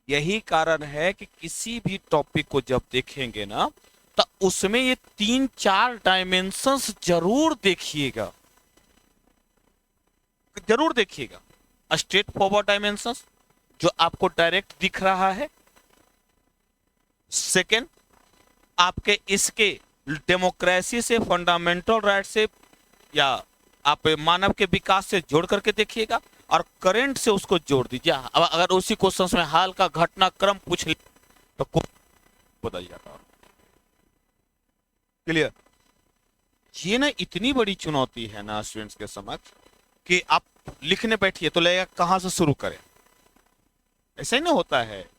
यही कारण है कि किसी भी टॉपिक को जब देखेंगे ना, तो उसमें ये 3-4 डायमेंशंस जरूर देखिएगा, जरूर देखिएगा। स्ट्रेट फॉरवर्ड डायमेंशंस जो आपको डायरेक्ट दिख रहा है। सेकेंड, आपके इसके डेमोक्रेसी से, फंडामेंटल राइट से, या आप मानव के विकास से जोड़ करके देखिएगा, और करंट से उसको जोड़ दीजिए। अगर उसी क्वेश्चंस में हाल का घटनाक्रम पूछ ले तो बदल जाता। क्लियर? ये ना इतनी बड़ी चुनौती है ना स्टूडेंट्स के समक्ष कि आप लिखने बैठिए तो लगेगा कहां से शुरू करें। ऐसा ही नहीं होता है,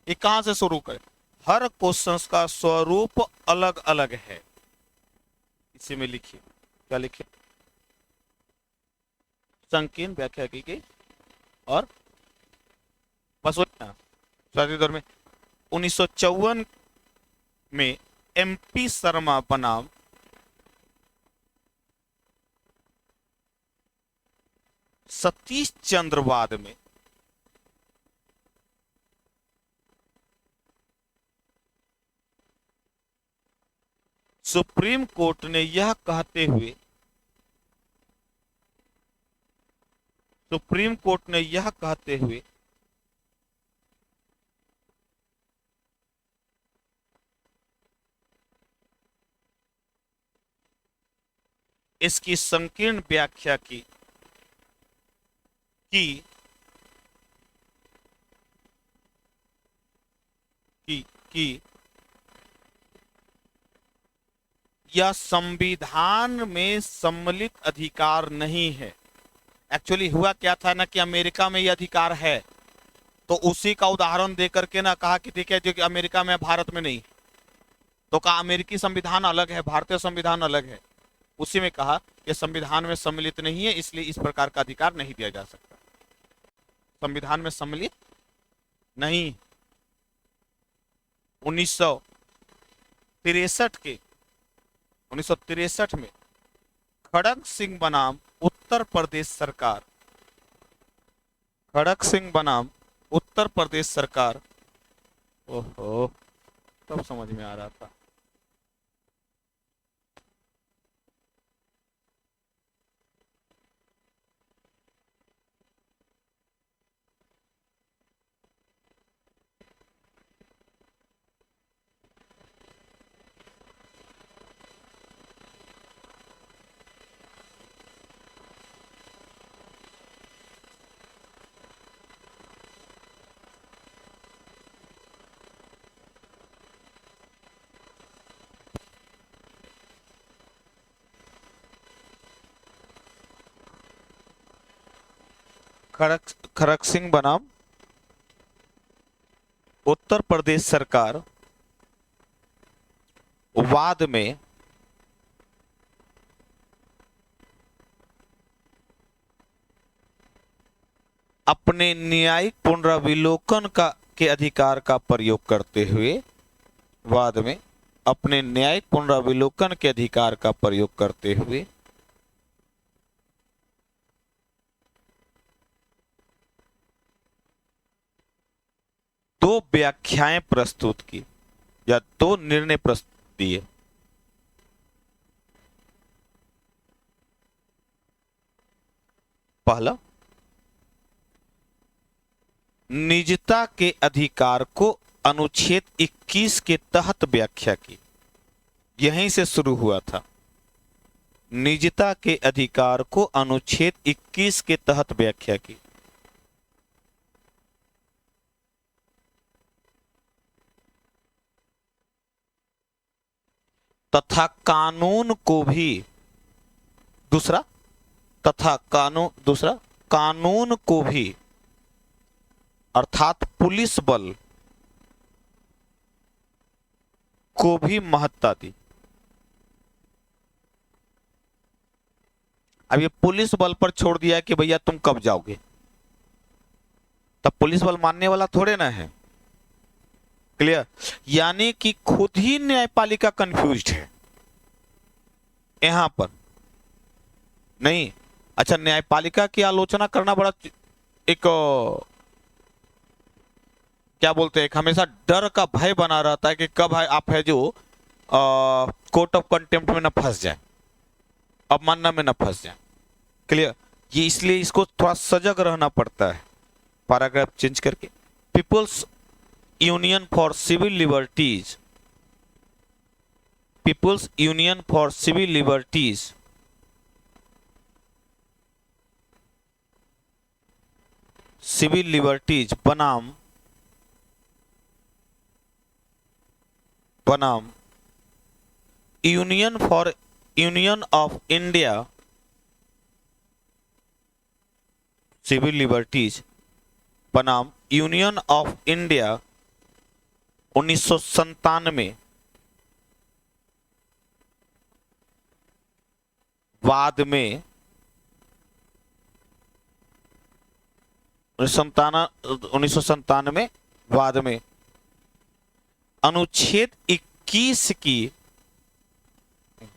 ये कहां से शुरू करें। हर क्वेश्चंस का स्वरूप अलग अलग है। इसी में लिखिए, क्या लिखिए? संकीर्ण व्याख्या की गई। और बस वही दौर में 1954 में एमपी शर्मा बनाम सतीश चंद्रवाद में सुप्रीम कोर्ट ने यह कहते हुए इसकी संकीर्ण व्याख्या की यह संविधान में सम्मिलित अधिकार नहीं है। एक्चुअली हुआ क्या था ना कि अमेरिका में यह अधिकार है, तो उसी का उदाहरण देकर के ना कहा कि देखिए जो कि अमेरिका में, भारत में नहीं। तो कहा अमेरिकी संविधान अलग है, भारतीय संविधान अलग है। उसी में कहा कि संविधान में सम्मिलित नहीं है, इसलिए इस प्रकार का अधिकार नहीं दिया जा सकता। संविधान में सम्मिलित नहीं। 1963 में खड़ग सिंह बनाम उत्तर प्रदेश सरकार, ओहो, तब समझ में आ रहा था। खड़ग सिंह बनाम उत्तर प्रदेश सरकार वाद में अपने न्यायिक पुनराविलोकन के अधिकार का प्रयोग करते हुए, दो व्याख्याएं प्रस्तुत की या दो निर्णय प्रस्तुत किए। पहला, निजता के अधिकार को अनुच्छेद 21 के तहत व्याख्या की। यहीं से शुरू हुआ था। निजता के अधिकार को अनुच्छेद 21 के तहत व्याख्या की। तथा कानून को भी दूसरा कानून को भी अर्थात पुलिस बल को भी महत्ता दी। अब ये पुलिस बल पर छोड़ दिया कि भैया तुम कब जाओगे, तब पुलिस बल मानने वाला थोड़े ना है। क्लियर? यानी कि खुद ही न्यायपालिका कंफ्यूज्ड है यहां पर। नहीं, अच्छा, न्यायपालिका की आलोचना करना बड़ा एक क्या बोलते हैं, एक हमेशा डर का भय बना रहता है कि कब आप है जो कोर्ट ऑफ कंटेम्प्ट में न फंस जाए, अवमानना में न फंस जाए। क्लियर? ये इसलिए इसको थोड़ा सजग रहना पड़ता है। पैराग्राफ चेंज करके, people's union for civil liberties, people's union for civil liberties बनाम union of India civil liberties बनाम यूनियन ऑफ इंडिया 1997 वाद में 1997 वाद में अनुच्छेद 21 की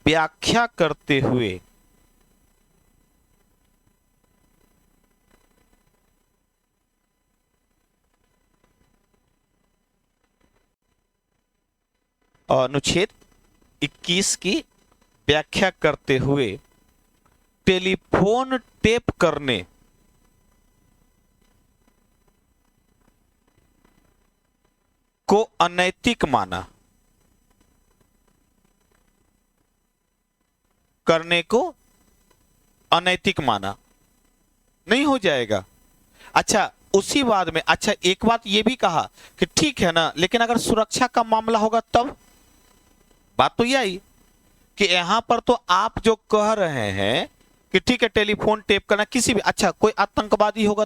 व्याख्या करते हुए टेलीफोन टेप करने को अनैतिक माना, नहीं हो जाएगा। अच्छा, उसी बाद में अच्छा एक बात ये भी कहा कि ठीक है ना, लेकिन अगर सुरक्षा का मामला होगा तब। बात तो यही कि यहां पर तो आप जो कह रहे हैं कि ठीक है टेलीफोन टेप करना किसी भी, अच्छा कोई आतंकवादी होगा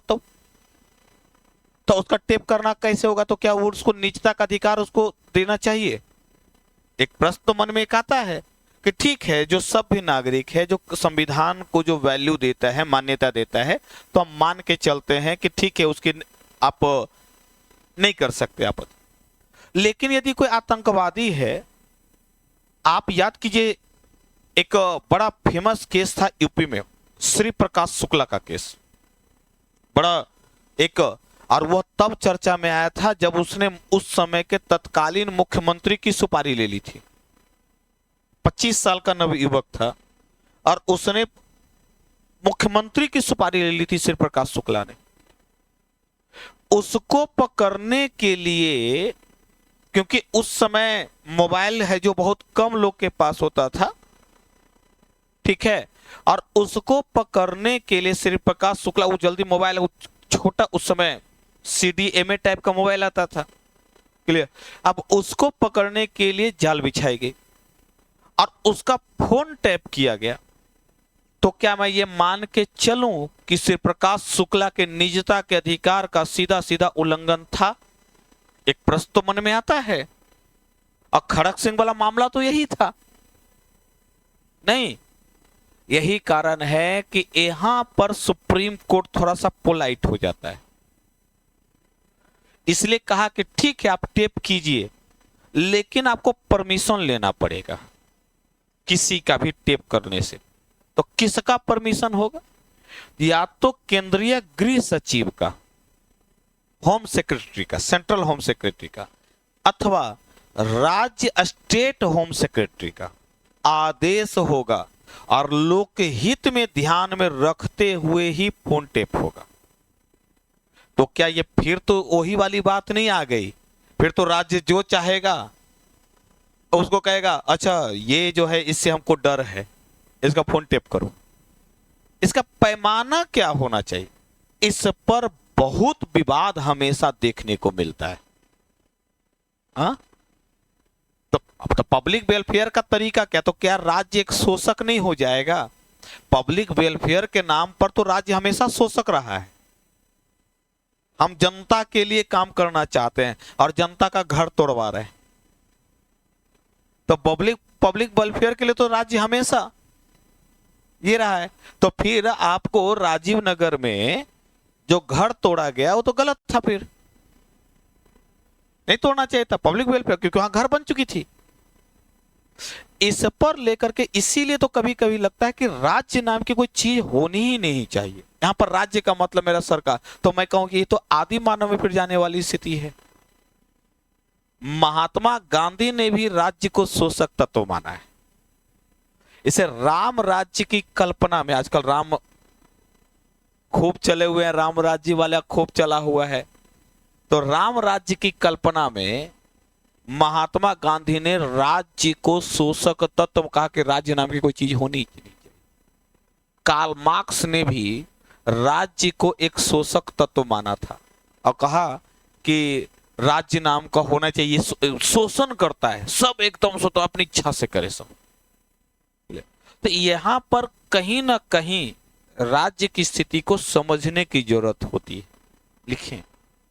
तो उसका टेप करना कैसे होगा? तो क्या वो उसको निजता का अधिकार उसको देना चाहिए? एक प्रश्न तो मन में एक आता है कि ठीक है, जो सभ्य नागरिक है, जो संविधान को जो वैल्यू देता है, मान्यता देता है, तो हम मान के चलते हैं कि ठीक है उसकी आप नहीं कर सकते आपत्ति। लेकिन यदि कोई आतंकवादी है, आप याद कीजिए एक बड़ा फेमस केस था यूपी में, श्री प्रकाश शुक्ला का केस, बड़ा एक, और वह तब चर्चा में आया था जब उसने उस समय के तत्कालीन मुख्यमंत्री की सुपारी ले ली थी। 25 साल का नवयुवक था और उसने मुख्यमंत्री की सुपारी ले ली थी श्री प्रकाश शुक्ला ने। उसको पकड़ने के लिए, क्योंकि उस समय मोबाइल है जो बहुत कम लोग के पास होता था, ठीक है, और उसको पकड़ने के लिए श्री प्रकाश शुक्ला, वो जल्दी मोबाइल, वो छोटा उस समय CDMA टाइप का मोबाइल आता था। क्लियर? अब उसको पकड़ने के लिए जाल बिछाई गई और उसका फोन टैप किया गया। तो क्या मैं ये मान के चलूं कि श्री प्रकाश शुक्ला के निजता के अधिकार का सीधा सीधा उल्लंघन था? एक प्रश्न तो मन में आता है। और खड़क सिंह वाला मामला तो यही था। नहीं, यही कारण है कि यहां पर सुप्रीम कोर्ट थोड़ा सा पोलाइट हो जाता है। इसलिए कहा कि ठीक है आप टेप कीजिए, लेकिन आपको परमिशन लेना पड़ेगा किसी का भी टेप करने से। तो किसका परमिशन होगा? या तो केंद्रीय गृह सचिव का, होम सेक्रेटरी का, सेंट्रल होम सेक्रेटरी का, अथवा राज्य स्टेट होम सेक्रेटरी का आदेश होगा और लोकहित में ध्यान में रखते हुए ही फोन टेप होगा। तो क्या ये फिर तो वही वाली बात नहीं आ गई? फिर तो राज्य जो चाहेगा उसको कहेगा अच्छा ये जो है इससे हमको डर है, इसका फोन टेप करो। इसका पैमाना क्या होना चाहिए? इस पर बहुत विवाद हमेशा देखने को मिलता है। हाँ, तो अब तो पब्लिक वेलफेयर का तरीका क्या, तो क्या राज्य एक शोषक नहीं हो जाएगा? पब्लिक वेलफेयर के नाम पर तो राज्य हमेशा शोषक रहा है। हम जनता के लिए काम करना चाहते हैं और जनता का घर तोड़वा रहे हैं, तो पब्लिक पब्लिक वेलफेयर के लिए तो राज्य हमेशा ये रहा है। तो फिर आपको राजीव नगर में जो घर तोड़ा गया वो तो गलत था, फिर नहीं तोड़ना चाहिए था पब्लिक वेलफेयर, क्योंकि वहां घर बन चुकी थी। इस पर लेकर के इसीलिए तो कभी कभी लगता है कि राज्य नाम की कोई चीज होनी ही नहीं चाहिए। यहां पर राज्य का मतलब मेरा सरकार, तो मैं कहूं कि ये तो आदि मानव में फिर जाने वाली स्थिति है। महात्मा गांधी ने भी राज्य को शोषक तत्व माना है। इसे राम राज्य की कल्पना में, आजकल राम खूब चले हुए हैं, राम राज्य वाला खूब चला हुआ है, तो राम राज्य की कल्पना में महात्मा गांधी ने राज्य को शोषक तत्व कहा कि राज्य नाम की कोई चीज होनी ही नहीं चाहिए। कार्ल मार्क्स ने भी राज्य को एक शोषक तत्व माना था और कहा कि राज्य नाम का होना चाहिए, शोषण करता है, सब एकदम से तो अपनी इच्छा से करे सब। तो यहां पर कहीं ना कहीं राज्य की स्थिति को समझने की जरूरत होती है। लिखें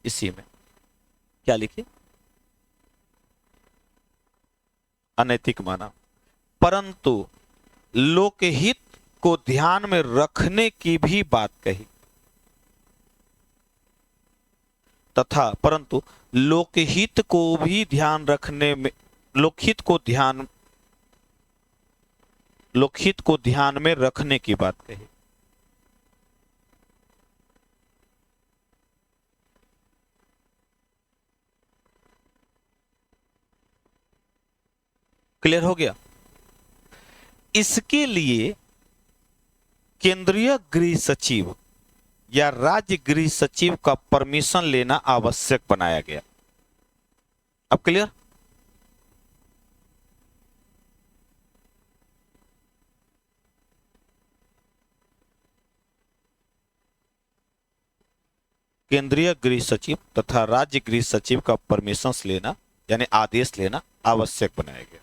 इसी में, क्या लिखे? अनैतिक माना, परंतु लोकहित को ध्यान में रखने की भी बात कही, तथा परंतु लोकहित को भी ध्यान रखने में, लोकहित को ध्यान में रखने की बात कही। क्लियर हो गया? इसके लिए केंद्रीय गृह सचिव या राज्य गृह सचिव का परमिशन लेना आवश्यक बनाया गया। अब क्लियर? केंद्रीय गृह सचिव तथा राज्य गृह सचिव का परमिशन लेना यानी आदेश लेना आवश्यक बनाया गया।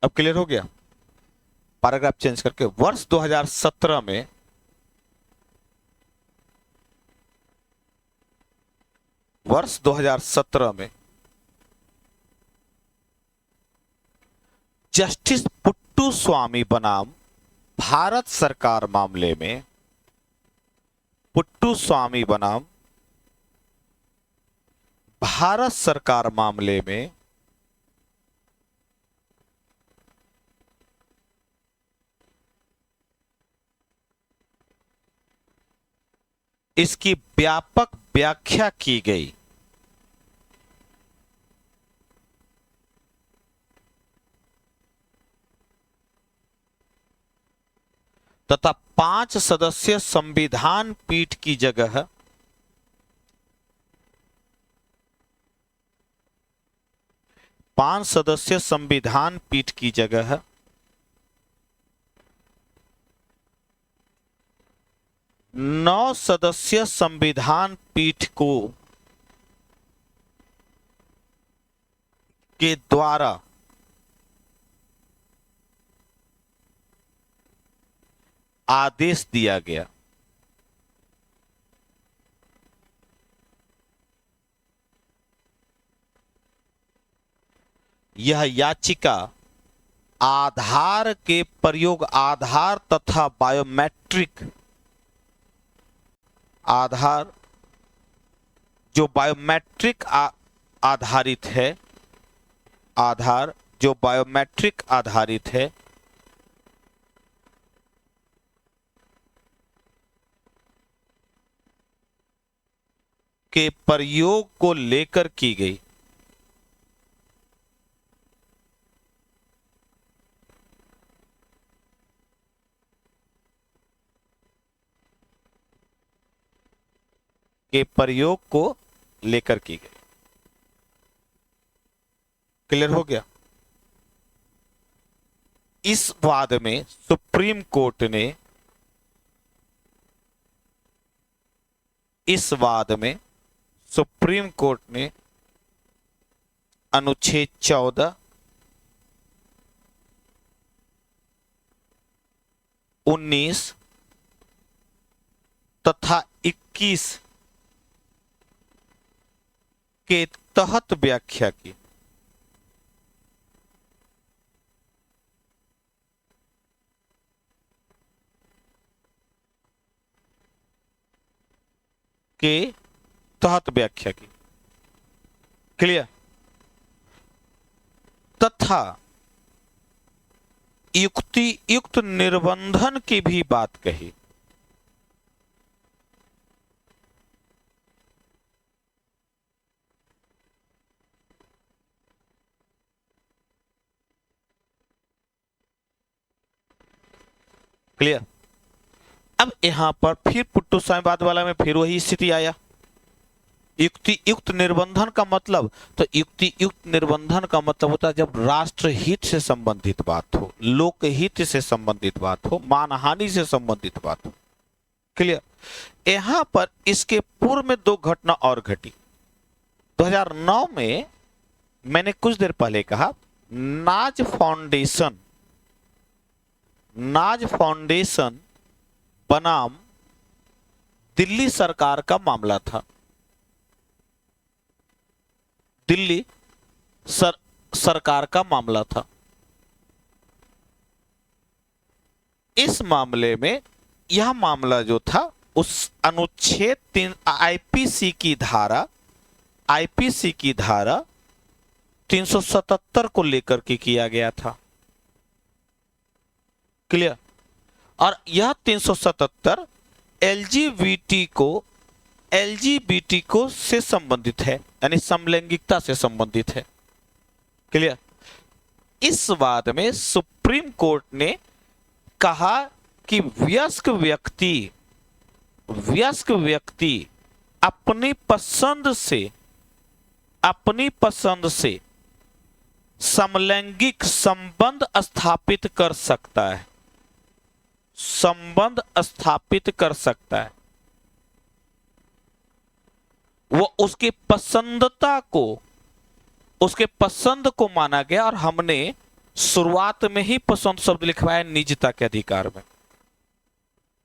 अब क्लियर हो गया? पैराग्राफ चेंज करके वर्ष 2017 में जस्टिस पुट्टू स्वामी बनाम भारत सरकार मामले में, पुट्टू स्वामी बनाम भारत सरकार मामले में इसकी व्यापक व्याख्या की गई तथा 5 सदस्यीय संविधान पीठ की जगह 5 सदस्यीय संविधान पीठ की जगह 9 सदस्यीय संविधान पीठ को के द्वारा आदेश दिया गया। यह याचिका आधार के प्रयोग, आधार तथा बायोमेट्रिक, आधार जो बायोमेट्रिक आधारित है, आधार जो बायोमेट्रिक आधारित है, के प्रयोग को लेकर की गई। के प्रयोग को लेकर की गई। क्लियर हो गया? इस वाद में सुप्रीम कोर्ट ने इस वाद में सुप्रीम कोर्ट ने अनुच्छेद 14, 19 तथा 21 के तहत व्याख्या की। के तहत व्याख्या की। क्लियर। तथा युक्ति युक्त निर्बंधन की भी बात कही। क्लियर। अब यहां पर फिर पुट्टू साम्यवाद वाला में फिर वही स्थिति आया। युक्ति युक्त निर्बंधन का मतलब, तो युक्ति युक्त निर्बंधन का मतलब होता है जब राष्ट्र हित से संबंधित बात हो, लोकहित से संबंधित बात हो, मानहानि से संबंधित बात हो। क्लियर। यहां पर इसके पूर्व में दो घटना और घटी। 2009 में मैंने कुछ देर पहले कहा नाज फाउंडेशन बनाम दिल्ली सरकार का मामला था। दिल्ली सरकार का मामला था। इस मामले में यह मामला जो था उस अनुच्छेद 3 आईपीसी की धारा 377 को लेकर के किया गया था। क्लियर। और यह 377 एलजीबीटी को से संबंधित है, यानी समलैंगिकता से संबंधित है। क्लियर। इस वाद में सुप्रीम कोर्ट ने कहा कि वयस्क व्यक्ति अपनी पसंद से समलैंगिक संबंध स्थापित कर सकता है। वो उसके पसंद को माना गया, और हमने शुरुआत में ही पसंद शब्द लिखवाया निजता के अधिकार में।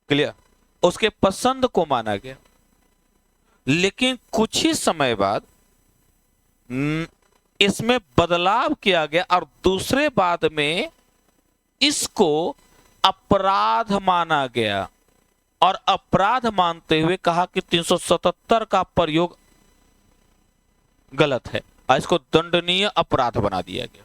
क्लियर। उसके पसंद को माना गया, लेकिन कुछ ही समय बाद इसमें बदलाव किया गया और दूसरे बाद में इसको अपराध माना गया, और अपराध मानते हुए कहा कि 377 का प्रयोग गलत है और इसको दंडनीय अपराध बना दिया गया।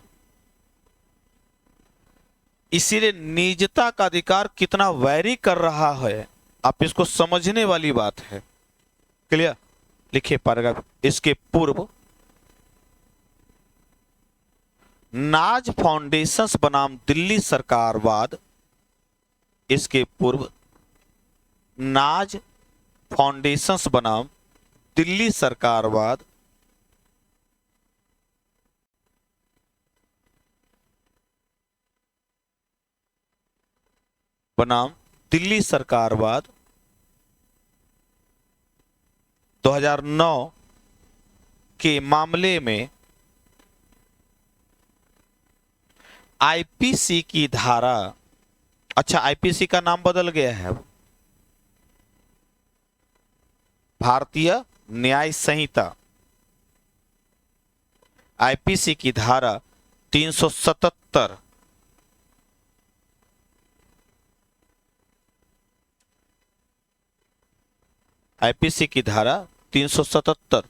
इसीलिए निजता का अधिकार कितना वैरी कर रहा है, आप इसको समझने वाली बात है। क्लियर। लिखिए पैराग्राफ। इसके पूर्व नाज फाउंडेशंस बनाम दिल्ली सरकारवाद। इसके पूर्व नाज फाउंडेशंस बनाम दिल्ली सरकारवाद बनाम दिल्ली सरकारवाद 2009 के मामले में आईपीसी की धारा, अच्छा आईपीसी का नाम बदल गया है, भारतीय न्याय संहिता, आईपीसी की धारा 377 आईपीसी की धारा 377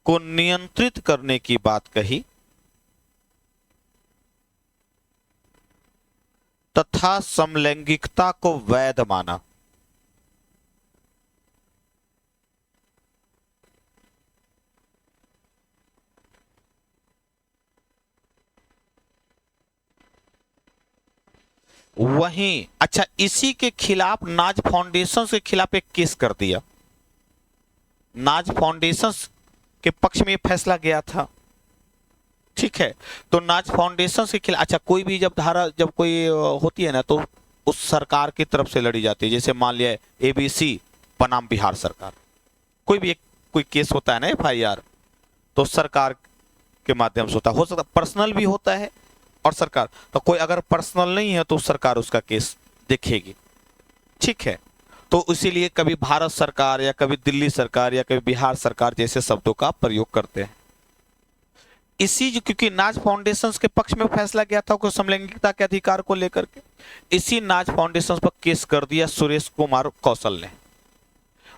को नियंत्रित करने की बात कही तथा समलैंगिकता को वैध माना। वहीं अच्छा इसी के खिलाफ नाज फाउंडेशन के खिलाफ एक केस कर दिया। नाज फाउंडेशन के पक्ष में फैसला गया था। ठीक है। तो नाज फाउंडेशन के खिलाफ, अच्छा कोई भी जब धारा जब कोई होती है ना, तो उस सरकार की तरफ से लड़ी जाती है। जैसे मान लिया एबीसी बनाम बिहार सरकार। कोई भी एक कोई केस होता है ना एफआईआर, तो सरकार के माध्यम से होता है। हो सकता पर्सनल भी होता है और सरकार, तो कोई अगर पर्सनल नहीं है तो सरकार उसका केस देखेगी, ठीक है। तो इसीलिए कभी भारत सरकार या कभी दिल्ली सरकार या कभी बिहार सरकार जैसे शब्दों का प्रयोग करते हैं। इसी क्योंकि नाज फाउंडेशन के पक्ष में फैसला किया था कि समलैंगिकता के अधिकार को लेकर के, इसी नाज फाउंडेशन पर केस कर दिया सुरेश कुमार कौशल ने।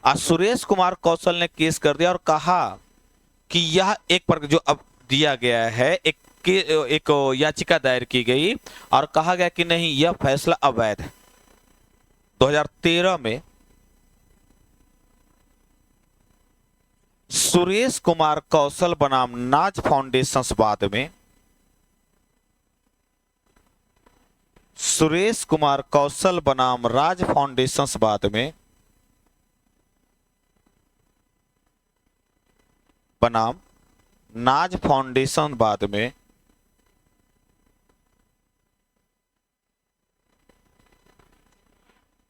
आज सुरेश कुमार कौशल ने केस कर दिया और कहा कि यह एक पर जो अब दिया गया है, एक याचिका दायर की गई और कहा गया कि नहीं, यह फैसला अवैध है। 2013 में सुरेश कुमार कौशल बनाम नाज फाउंडेशन बाद में सुरेश कुमार कौशल बनाम राज फाउंडेशन बाद में बनाम नाज फाउंडेशन बाद में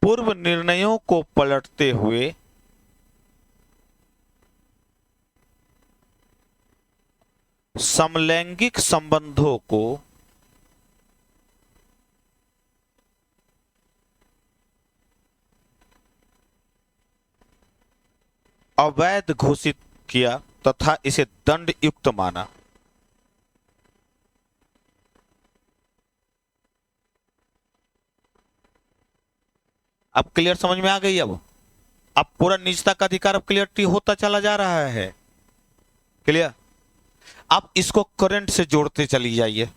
पूर्व निर्णयों को पलटते हुए समलैंगिक संबंधों को अवैध घोषित किया तथा इसे दंड युक्त माना। अब क्लियर समझ में आ गई? अब पूरा निजता का अधिकार अब क्लियरिटी होता चला जा रहा है। क्लियर? आप इसको करंट से जोड़ते चली जाइए।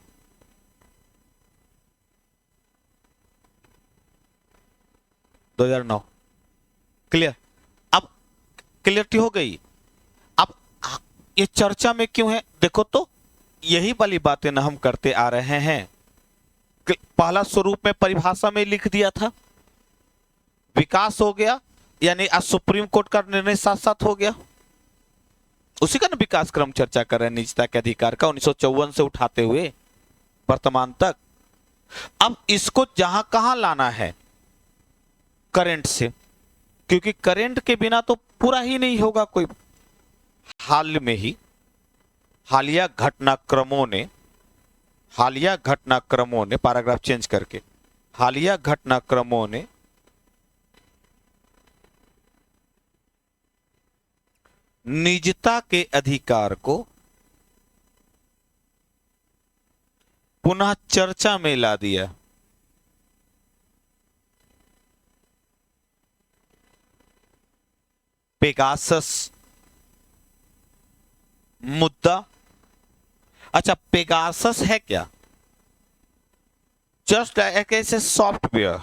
(2009) क्लियर? अब क्लियरिटी हो गई। अब ये चर्चा में क्यों है? देखो तो यही वाली बातें ना हम करते आ रहे हैं। पहला स्वरूप में परिभाषा में लिख दिया था, विकास हो गया, यानी आज सुप्रीम कोर्ट का निर्णय साथ साथ हो गया। उसी का ना विकास क्रम चर्चा कर रहे हैं निजता के अधिकार का, 1954 से उठाते हुए वर्तमान तक। अब इसको जहां कहां लाना है? करंट से, क्योंकि करंट के बिना तो पूरा ही नहीं होगा कोई। हाल में ही हालिया घटनाक्रमों ने पैराग्राफ चेंज करके, हालिया घटनाक्रमों ने निजता के अधिकार को पुनः चर्चा में ला दिया। पेगासस मुद्दा। अच्छा, पेगासस है क्या? जस्ट एक ऐसे सॉफ्टवेयर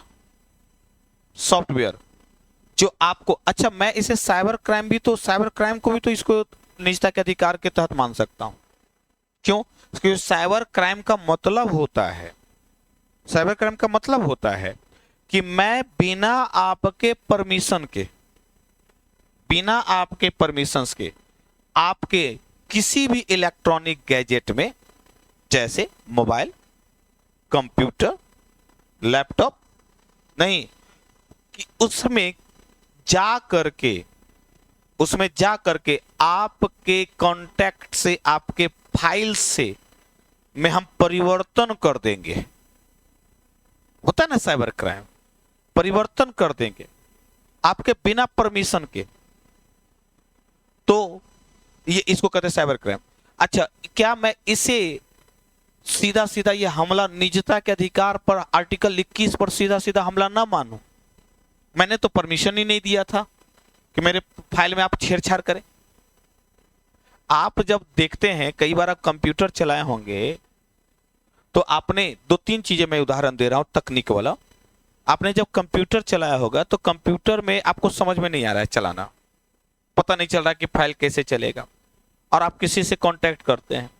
जो आपको, अच्छा मैं इसे साइबर क्राइम को भी तो इसको निजता के अधिकार के तहत मान सकता हूं। क्यों? क्योंकि साइबर क्राइम का मतलब होता है कि मैं बिना आपके परमिशन के आपके किसी भी इलेक्ट्रॉनिक गैजेट में, जैसे मोबाइल, कंप्यूटर, लैपटॉप, नहीं कि उसमें जा करके आपके कॉन्टैक्ट से, आपके फाइल से में हम परिवर्तन कर देंगे। होता है ना साइबर क्राइम, परिवर्तन कर देंगे आपके बिना परमिशन के, तो ये इसको कहते हैं साइबर क्राइम। अच्छा, क्या मैं इसे सीधा सीधा ये हमला निजता के अधिकार पर आर्टिकल 21 पर सीधा सीधा हमला ना मानूं? मैंने तो परमिशन ही नहीं दिया था कि मेरे फाइल में आप छेड़छाड़ करें। आप जब देखते हैं, कई बार आप कंप्यूटर चलाए होंगे, तो आपने 2-3 चीजें, मैं उदाहरण दे रहा हूं तकनीक वाला। आपने जब कंप्यूटर चलाया होगा तो कंप्यूटर में आपको समझ में नहीं आ रहा है चलाना, पता नहीं चल रहा कि फाइल कैसे चलेगा, और आप किसी से कांटेक्ट करते हैं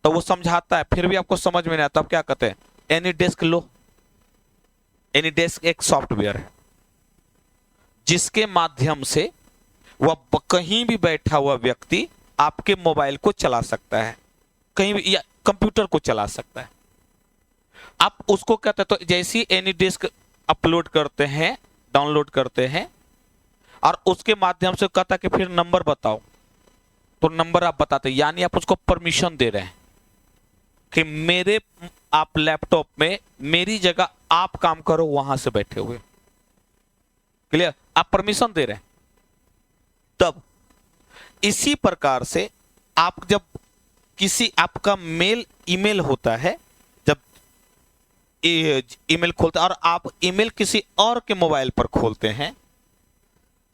तो वो समझाता है, फिर भी आपको समझ में नहीं आता। आप क्या कहते हैं? एनीडेस्क लो। एनीडेस्क एक सॉफ्टवेयर है जिसके माध्यम से वह कहीं भी बैठा हुआ व्यक्ति आपके मोबाइल को चला सकता है, कहीं भी, या कंप्यूटर को चला सकता है। आप उसको कहते हैं, तो जैसे ही एनीडेस्क अपलोड करते हैं, डाउनलोड करते हैं, और उसके माध्यम से कहता कि फिर नंबर बताओ, तो नंबर आप बताते, यानी आप उसको परमिशन दे रहे हैं कि मेरे आप लैपटॉप में मेरी जगह आप काम करो वहां से बैठे हुए। क्लियर? आप परमिशन दे रहे हैं। तब इसी प्रकार से आप जब किसी आपका मेल ईमेल होता है, जब ईमेल खोलते हैं और आप ईमेल किसी और के मोबाइल पर खोलते हैं,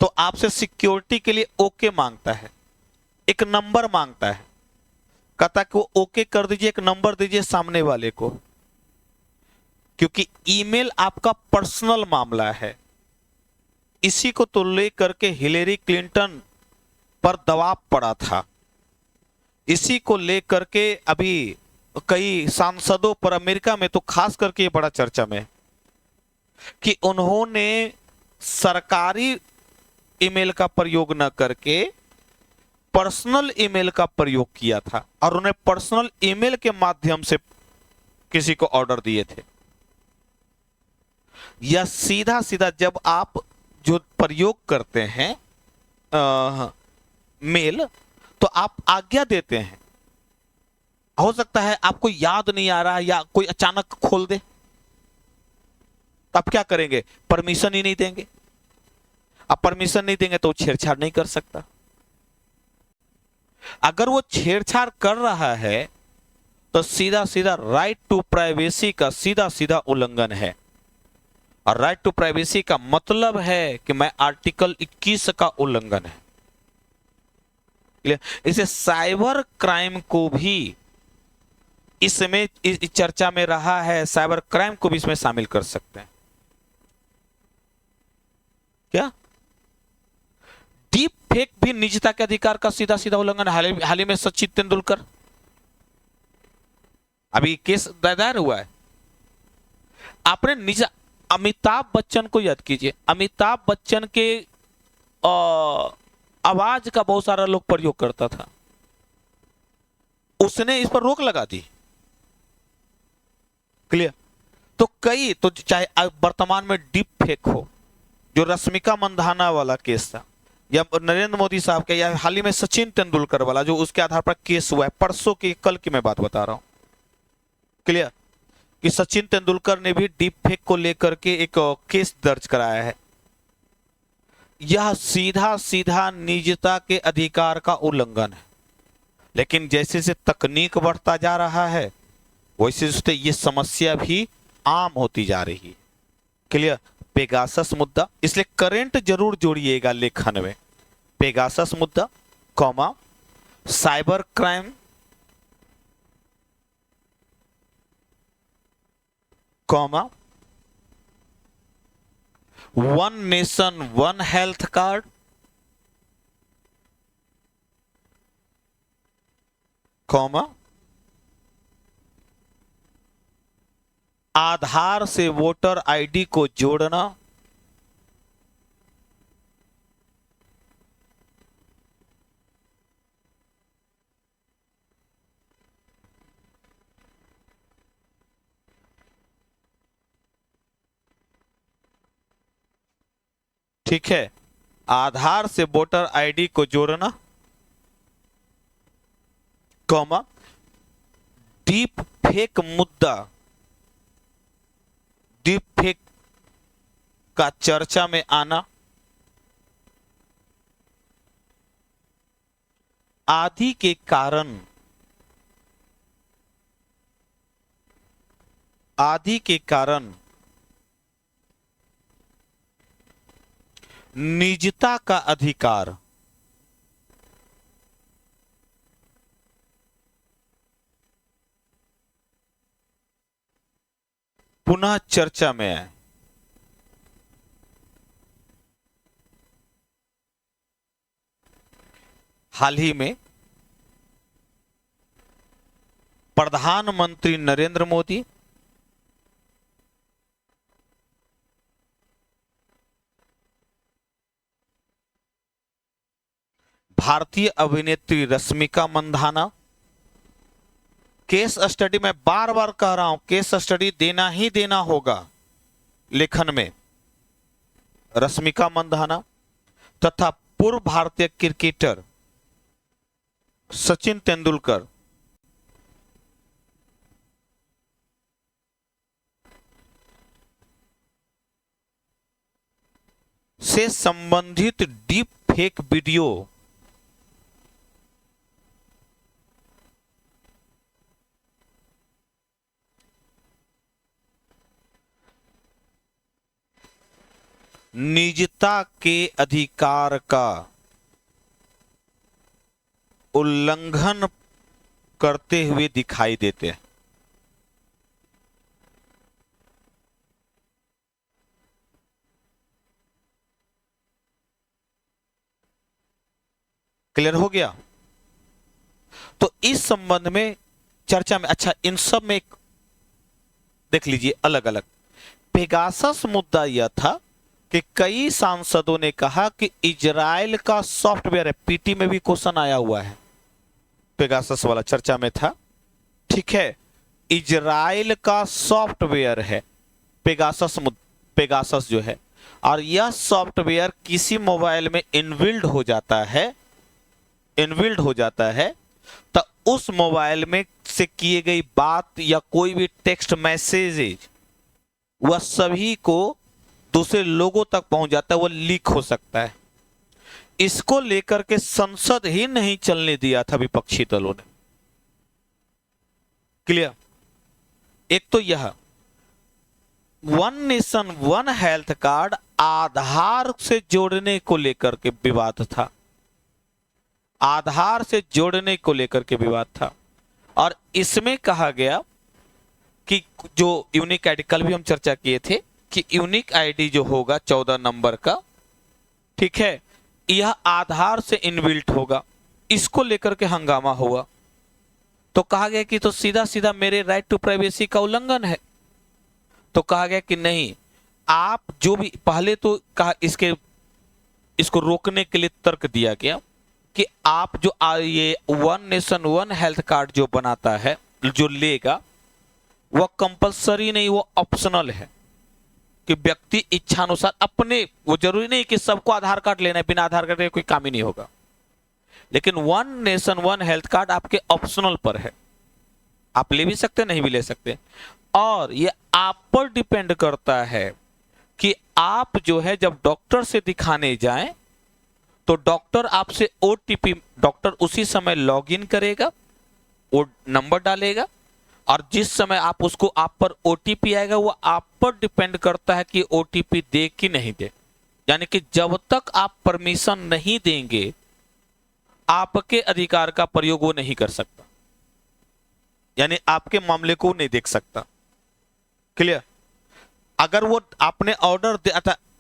तो आपसे सिक्योरिटी के लिए ओके मांगता है, एक नंबर मांगता है, कहता कि वो ओके कर दीजिए, एक नंबर दीजिए सामने वाले को, क्योंकि ईमेल आपका पर्सनल मामला है। इसी को तो लेकर के हिलेरी क्लिंटन पर दबाव पड़ा था, इसी को लेकर के अभी कई सांसदों पर अमेरिका में तो खास करके ये बड़ा चर्चा में कि उन्होंने सरकारी ईमेल का प्रयोग न करके पर्सनल ईमेल का प्रयोग किया था और उन्हें पर्सनल ईमेल के माध्यम से किसी को ऑर्डर दिए थे। या सीधा सीधा जब आप जो प्रयोग करते हैं मेल, तो आप आज्ञा देते हैं, हो सकता है आपको याद नहीं आ रहा है या कोई अचानक खोल दे, तो आप क्या करेंगे? परमिशन ही नहीं देंगे। आप परमिशन नहीं देंगे तो वो छेड़छाड़ नहीं कर सकता। अगर वो छेड़छाड़ कर रहा है तो सीधा सीधा राइट टू प्राइवेसी का सीधा सीधा उल्लंघन है। और राइट टू प्राइवेसी का मतलब है कि मैं आर्टिकल 21 का उल्लंघन है। इसे साइबर क्राइम को भी इसमें इस चर्चा में रहा है, साइबर क्राइम को भी इसमें शामिल कर सकते हैं। क्या डीप फेक भी निजता के अधिकार का सीधा सीधा उल्लंघन? हाल ही में सचिन तेंदुलकर अभी केस दायर हुआ है। आपने निज अमिताभ बच्चन को याद कीजिए, अमिताभ बच्चन के आवाज का बहुत सारा लोग प्रयोग करता था, उसने इस पर रोक लगा दी। क्लियर? तो कई तो चाहे वर्तमान में डीप फेक हो, जो रश्मिका मंदाना वाला केस था, या नरेंद्र मोदी साहब के, या हाल ही में सचिन तेंदुलकर वाला जो उसके आधार पर केस हुआ है, परसों की कल की मैं बात बता रहा हूं। क्लियर? कि सचिन तेंदुलकर ने भी डीप फेक को लेकर के एक केस दर्ज कराया है। यह सीधा सीधा निजता के अधिकार का उल्लंघन है। लेकिन जैसे से तकनीक बढ़ता जा रहा है वैसे ये समस्या भी आम होती जा रही है। क्लियर? पेगासस मुद्दा, इसलिए करंट जरूर जोड़िएगा लेखन में। पेगासस मुद्दा, comma, cyber crime, comma, one nation one health card, comma, Aadhaar से वोटर आईडी को जोड़ना, ठीक है, आधार से वोटर आईडी को जोड़ना, कॉमा, डीप फेक मुद्दा, डीप फेक का चर्चा में आना आदि के कारण निजता का अधिकार पुनः चर्चा में है। हाल ही में प्रधानमंत्री नरेंद्र मोदी भारतीय अभिनेत्री रश्मिका मंदाना, केस स्टडी, में बार बार कह रहा हूं केस स्टडी देना ही देना होगा लेखन में। रश्मिका मंदाना तथा पूर्व भारतीय क्रिकेटर सचिन तेंदुलकर से संबंधित डीप फेक वीडियो निजता के अधिकार का उल्लंघन करते हुए दिखाई देते हैं। क्लियर हो गया? तो इस संबंध में चर्चा में, अच्छा इन सब में एक देख लीजिए अलग अलग। पेगासस मुद्दा यह था कि कई सांसदों ने कहा कि इजराइल का सॉफ्टवेयर है, पीटी में भी क्वेश्चन आया हुआ है, पेगासस वाला चर्चा में था, ठीक है। इजराइल का सॉफ्टवेयर है पेगासस जो है, और यह सॉफ्टवेयर किसी मोबाइल में इनबिल्ड हो जाता है, तो उस मोबाइल में से किए गई बात या कोई भी टेक्स्ट मैसेजेज वह सभी को दूसरे लोगों तक पहुंच जाता है, वह लीक हो सकता है। इसको लेकर के संसद ही नहीं चलने दिया था विपक्षी दलों ने। क्लियर? एक तो यह one nation one health card Aadhaar से जोड़ने को लेकर के विवाद था, आधार से जोड़ने को लेकर के विवाद था। और इसमें कहा गया कि जो यूनिक आईडी, कल भी हम चर्चा किए थे कि यूनिक आईडी जो होगा 14 नंबर का, ठीक है, यह आधार से इनबिल्ट होगा। इसको लेकर के हंगामा हुआ, तो कहा गया कि तो सीधा सीधा मेरे राइट टू प्राइवेसी का उल्लंघन है। तो कहा गया कि नहीं, आप जो भी पहले तो कहा इसको रोकने के लिए तर्क दिया गया कि आप जो ये one nation one health card जो बनाता है, जो लेगा, वह कंपलसरी नहीं, वो ऑप्शनल है कि व्यक्ति इच्छानुसार अपने, वो जरूरी नहीं कि सबको आधार कार्ड लेना है, बिना आधार कार्ड के कोई काम ही नहीं होगा। लेकिन one nation one health card आपके ऑप्शनल पर है, आप ले भी सकते, नहीं भी ले सकते। और ये आप पर डिपेंड करता है कि आप जो है जब डॉक्टर से दिखाने जाएं तो डॉक्टर आपसे ओटीपी, डॉक्टर उसी समय लॉगिन करेगा, वो नंबर डालेगा, और जिस समय आप उसको, आप पर ओटीपी आएगा, वो आप पर डिपेंड करता है कि ओटीपी दे कि नहीं दे। यानी कि जब तक आप परमिशन नहीं देंगे, आपके अधिकार का प्रयोग वो नहीं कर सकता, यानी आपके मामले को नहीं देख सकता। क्लियर? अगर वो आपने ऑर्डर दे,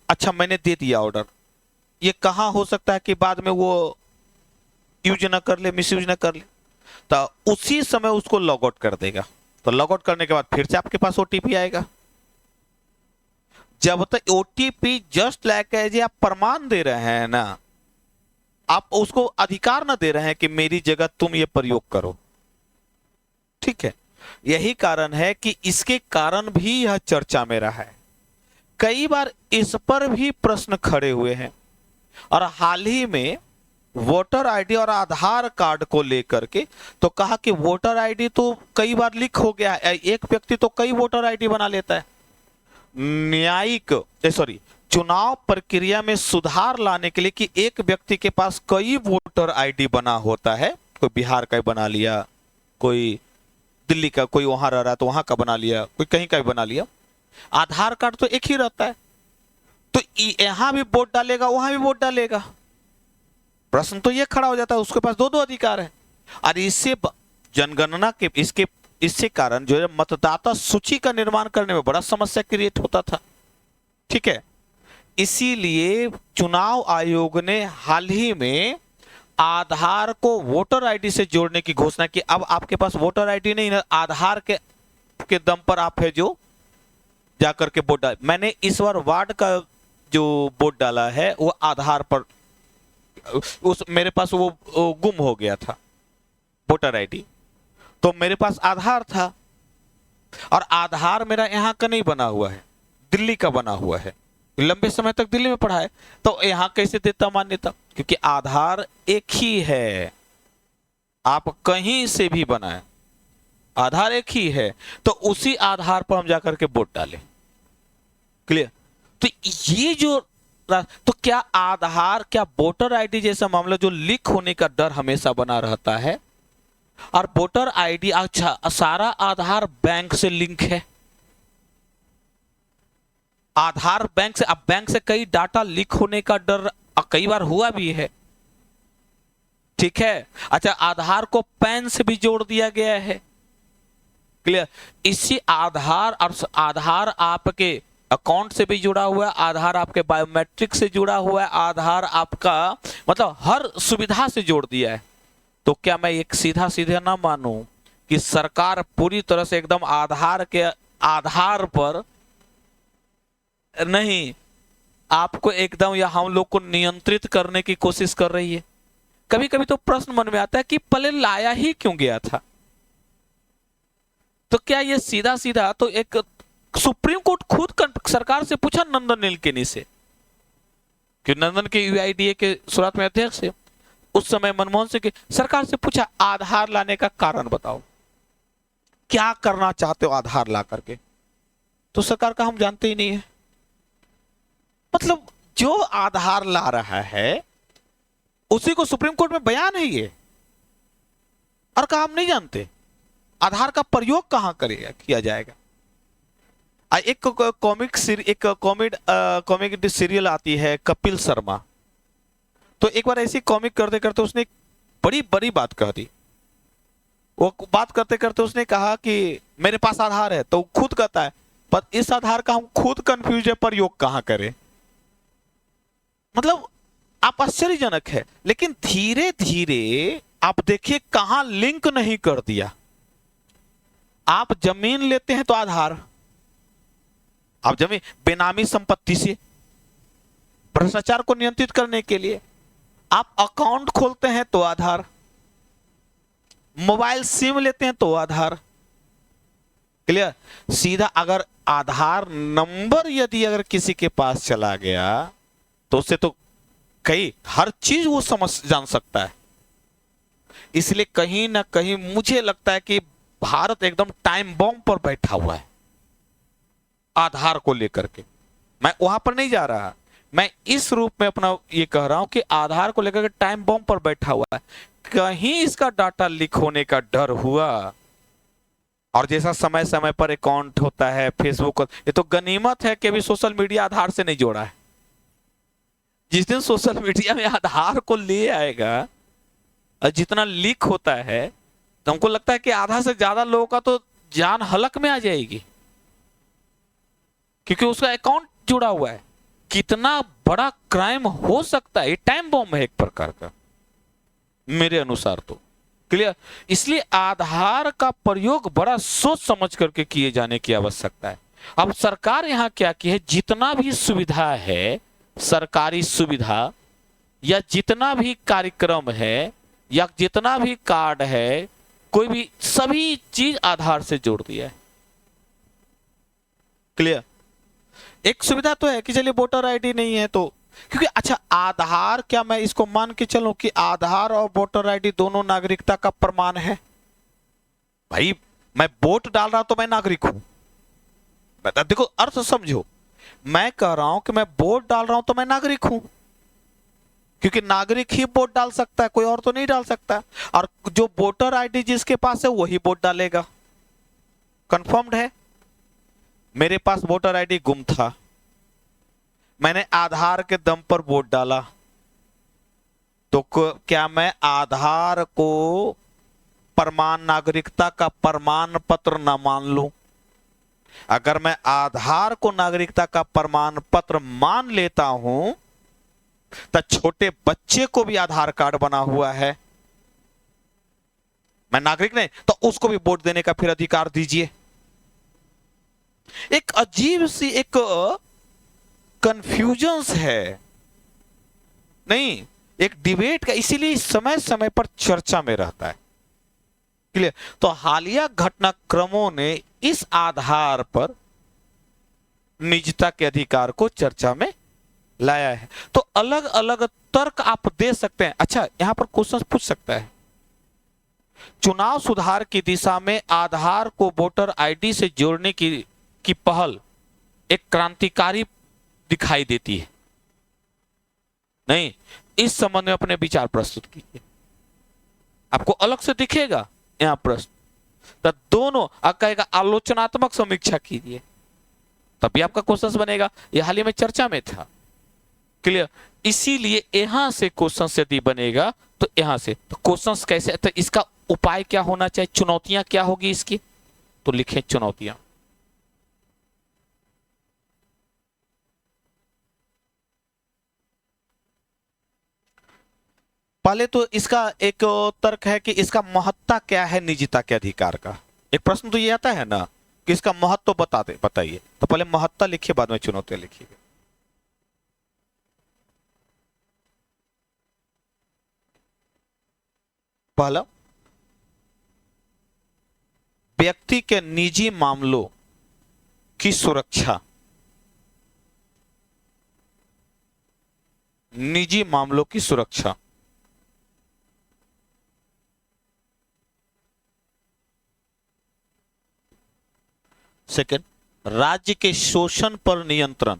अच्छा मैंने दे दिया ऑर्डर, ये कहां हो सकता है कि बाद में वो यूज ना कर ले, मिस यूज ना कर ले, तो उसी समय उसको लॉग आउट कर देगा। तो लॉग आउट करने के बाद फिर से आपके पास ओटीपी आएगा। जब तक ओटीपी जस्ट लाइक एज आप प्रमाण दे रहे हैं ना, आप उसको अधिकार ना दे रहे हैं कि मेरी जगह तुम ये प्रयोग करो, ठीक है। यही कारण है कि इसके कारण भी यह चर्चा में रहा है। कई बार इस पर भी प्रश्न खड़े हुए हैं, और हाल ही में वोटर आईडी और आधार कार्ड को लेकर के तो कहा कि वोटर आईडी तो कई बार लीक हो गया है, एक व्यक्ति तो कई वोटर आईडी बना लेता है। चुनाव प्रक्रिया में सुधार लाने के लिए कि एक व्यक्ति के पास कई वोटर आईडी बना होता है, कोई बिहार का बना लिया, कोई दिल्ली का, कोई वहां रह रहा है तो वहां का बना लिया, कोई कहीं का भी बना लिया। आधार कार्ड तो एक ही रहता है, तो यहां भी वोट डालेगा, वहां भी वोट डालेगा। प्रश्न तो यह खड़ा हो जाता है, उसके पास दो अधिकार है। और इससे जनगणना के इससे कारण जो है मतदाता सूची का निर्माण करने में बड़ा समस्या क्रिएट होता था, ठीक है। इसीलिए चुनाव आयोग ने हाल ही में आधार को वोटर आईडी से जोड़ने की घोषणा की। अब आपके पास वोटर आईडी नहीं है, आधार के दम पर आप है जो जाकर के वोट डाल। मैंने इस बार वार्ड का जो वोट डाला है वो आधार पर, मेरे पास वो गुम हो गया था वोटर आईडी, तो मेरे पास आधार था, और आधार मेरा यहां का नहीं बना हुआ है, दिल्ली का बना हुआ है। लंबे समय तक दिल्ली में पढ़ा है, तो यहाँ कैसे देता मान्यता? क्योंकि आधार एक ही है, आप कहीं से भी बनाए, आधार एक ही है, तो उसी आधार पर हम जाकर के वोट डालें। क्लियर? तो ये जो, तो क्या आधार, क्या वोटर आईडी जैसा मामला जो लीक होने का डर हमेशा बना रहता है? और वोटर आईडी, अच्छा सारा आधार बैंक से लिंक है, आधार बैंक से, अब बैंक से कई डाटा लीक होने का डर कई बार हुआ भी है, ठीक है। अच्छा, आधार को पैन से भी जोड़ दिया गया है। क्लियर? इसी आधार, और आधार आपके अकाउंट से भी जुड़ा हुआ है, आधार आपके बायोमेट्रिक से जुड़ा हुआ है, आधार आपका मतलब हर सुविधा से जोड़ दिया है। तो क्या मैं एक सीधा सीधा ना मानूं कि सरकार पूरी तरह से एकदम आधार के आधार पर नहीं, आपको एकदम या हम लोग को नियंत्रित करने की कोशिश कर रही है? कभी कभी तो प्रश्न मन में आता है कि पहले लाया ही क्यों गया था? तो क्या ये सीधा सीधा तो एक सुप्रीम कोर्ट खुद सरकार से पूछा नंदन नीलकेनी से, कि नंदन के यूआईडीए के शुरुआत में अध्यक्ष है उस समय मनमोहन सिंह की, सरकार से पूछा आधार लाने का कारण बताओ, क्या करना चाहते हो आधार ला करके? तो सरकार का हम जानते ही नहीं है। मतलब जो आधार ला रहा है उसी को सुप्रीम कोर्ट में बयान है ये, और कहा हम नहीं जानते आधार का प्रयोग कहां करेगा, किया जाएगा। एक कॉमिक सीरियल आती है कपिल शर्मा, तो एक बार ऐसी कॉमिक करते करते उसने एक बड़ी बड़ी बात कह दी। वो बात करते करते उसने कहा कि मेरे पास आधार है, तो खुद कहता है पर इस आधार का हम खुद कंफ्यूज है, प्रयोग कहां करें। मतलब आप आश्चर्यजनक है, लेकिन धीरे धीरे आप देखिए कहां लिंक नहीं कर दिया। आप जमीन लेते हैं तो आधार, आप जमीन बेनामी संपत्ति से भ्रष्टाचार को नियंत्रित करने के लिए, आप अकाउंट खोलते हैं तो आधार, मोबाइल सिम लेते हैं तो आधार। क्लियर? सीधा अगर आधार नंबर यदि अगर किसी के पास चला गया तो उससे तो कई हर चीज वो समझ जान सकता है। इसलिए कहीं ना कहीं मुझे लगता है कि भारत एकदम टाइम बॉम्ब पर बैठा हुआ है आधार को लेकर के। मैं वहां पर नहीं जा रहा, मैं इस रूप में अपना ये कह रहा हूं कि आधार को लेकर के टाइम बॉम्ब पर बैठा हुआ है। कहीं इसका डाटा लीक होने का डर हुआ, और जैसा समय समय पर अकाउंट होता है फेसबुक, ये तो गनीमत है कि अभी सोशल मीडिया आधार से नहीं जोड़ा है। जिस दिन सोशल मीडिया में आधार को ले आएगा और जितना लीक होता है, तो हमको लगता है कि आधा से ज्यादा लोगों का तो जान हलक में आ जाएगी, क्योंकि उसका अकाउंट जुड़ा हुआ है। कितना बड़ा क्राइम हो सकता है, ये टाइम बॉम्ब है एक प्रकार का मेरे अनुसार तो। क्लियर? इसलिए आधार का प्रयोग बड़ा सोच समझ करके किए जाने की आवश्यकता है। अब सरकार यहां क्या की है, जितना भी सुविधा है, सरकारी सुविधा या जितना भी कार्यक्रम है या जितना भी कार्ड है, कोई भी सभी चीज आधार से जोड़ दिया है। क्लियर? एक सुविधा तो है कि चलिए वोटर आईडी नहीं है तो, क्योंकि अच्छा आधार, क्या मैं इसको मान के चलूं कि आधार और वोटर आईडी दोनों नागरिकता का प्रमाण है? भाई मैं वोट डाल रहा हूं तो मैं नागरिक हूं। बता देखो, अर्थ समझो, मैं कह रहा हूं कि मैं वोट डाल रहा हूं तो मैं नागरिक हूं, क्योंकि नागरिक ही वोट डाल सकता है, कोई और तो नहीं डाल सकता। और जो वोटर आईडी जिसके पास है वही वोट डालेगा। कंफर्म्ड है? मेरे पास वोटर आईडी गुम था, मैंने आधार के दम पर वोट डाला, तो क्या मैं आधार को प्रमाण, नागरिकता का प्रमाण पत्र ना मान लूं? अगर मैं आधार को नागरिकता का प्रमाण पत्र मान लेता हूं, तो छोटे बच्चे को भी आधार कार्ड बना हुआ है, मैं नागरिक नहीं, तो उसको भी वोट देने का फिर अधिकार दीजिए। एक अजीब सी एक कंफ्यूजन है, नहीं एक डिबेट का, इसीलिए समय समय पर चर्चा में रहता है। क्लियर? तो हालिया घटनाक्रमों ने इस आधार पर निजता के अधिकार को चर्चा में लाया है। तो अलग अलग तर्क आप दे सकते हैं। अच्छा, यहां पर क्वेश्चन पूछ सकता है, चुनाव सुधार की दिशा में आधार को वोटर आईडी से जोड़ने की पहल एक क्रांतिकारी दिखाई देती है। नहीं, इस संबंध में अपने विचार प्रस्तुत कीजिए। आपको अलग से दिखेगा यहां प्रश्न, तो दोनों कहेगा आलोचनात्मक समीक्षा कीजिए, तभी आपका क्वेश्चन बनेगा। यह हाल ही में चर्चा में था। क्लियर? इसीलिए यहां से क्वेश्चन यदि बनेगा तो यहां से, तो क्वेश्चन कैसे, तो इसका उपाय क्या होना चाहिए, चुनौतियां क्या होगी इसकी, तो लिखें चुनौतियां। पहले तो इसका एक तर्क है कि इसका महत्ता क्या है निजता के अधिकार का। एक प्रश्न तो ये आता है ना कि इसका महत्व बताइए, तो पहले महत्ता लिखिए, बाद में चुनौतियां लिखिए। पहला, व्यक्ति के निजी मामलों की सुरक्षा, निजी मामलों की सुरक्षा। सेकंड, राज्य के शोषण पर नियंत्रण।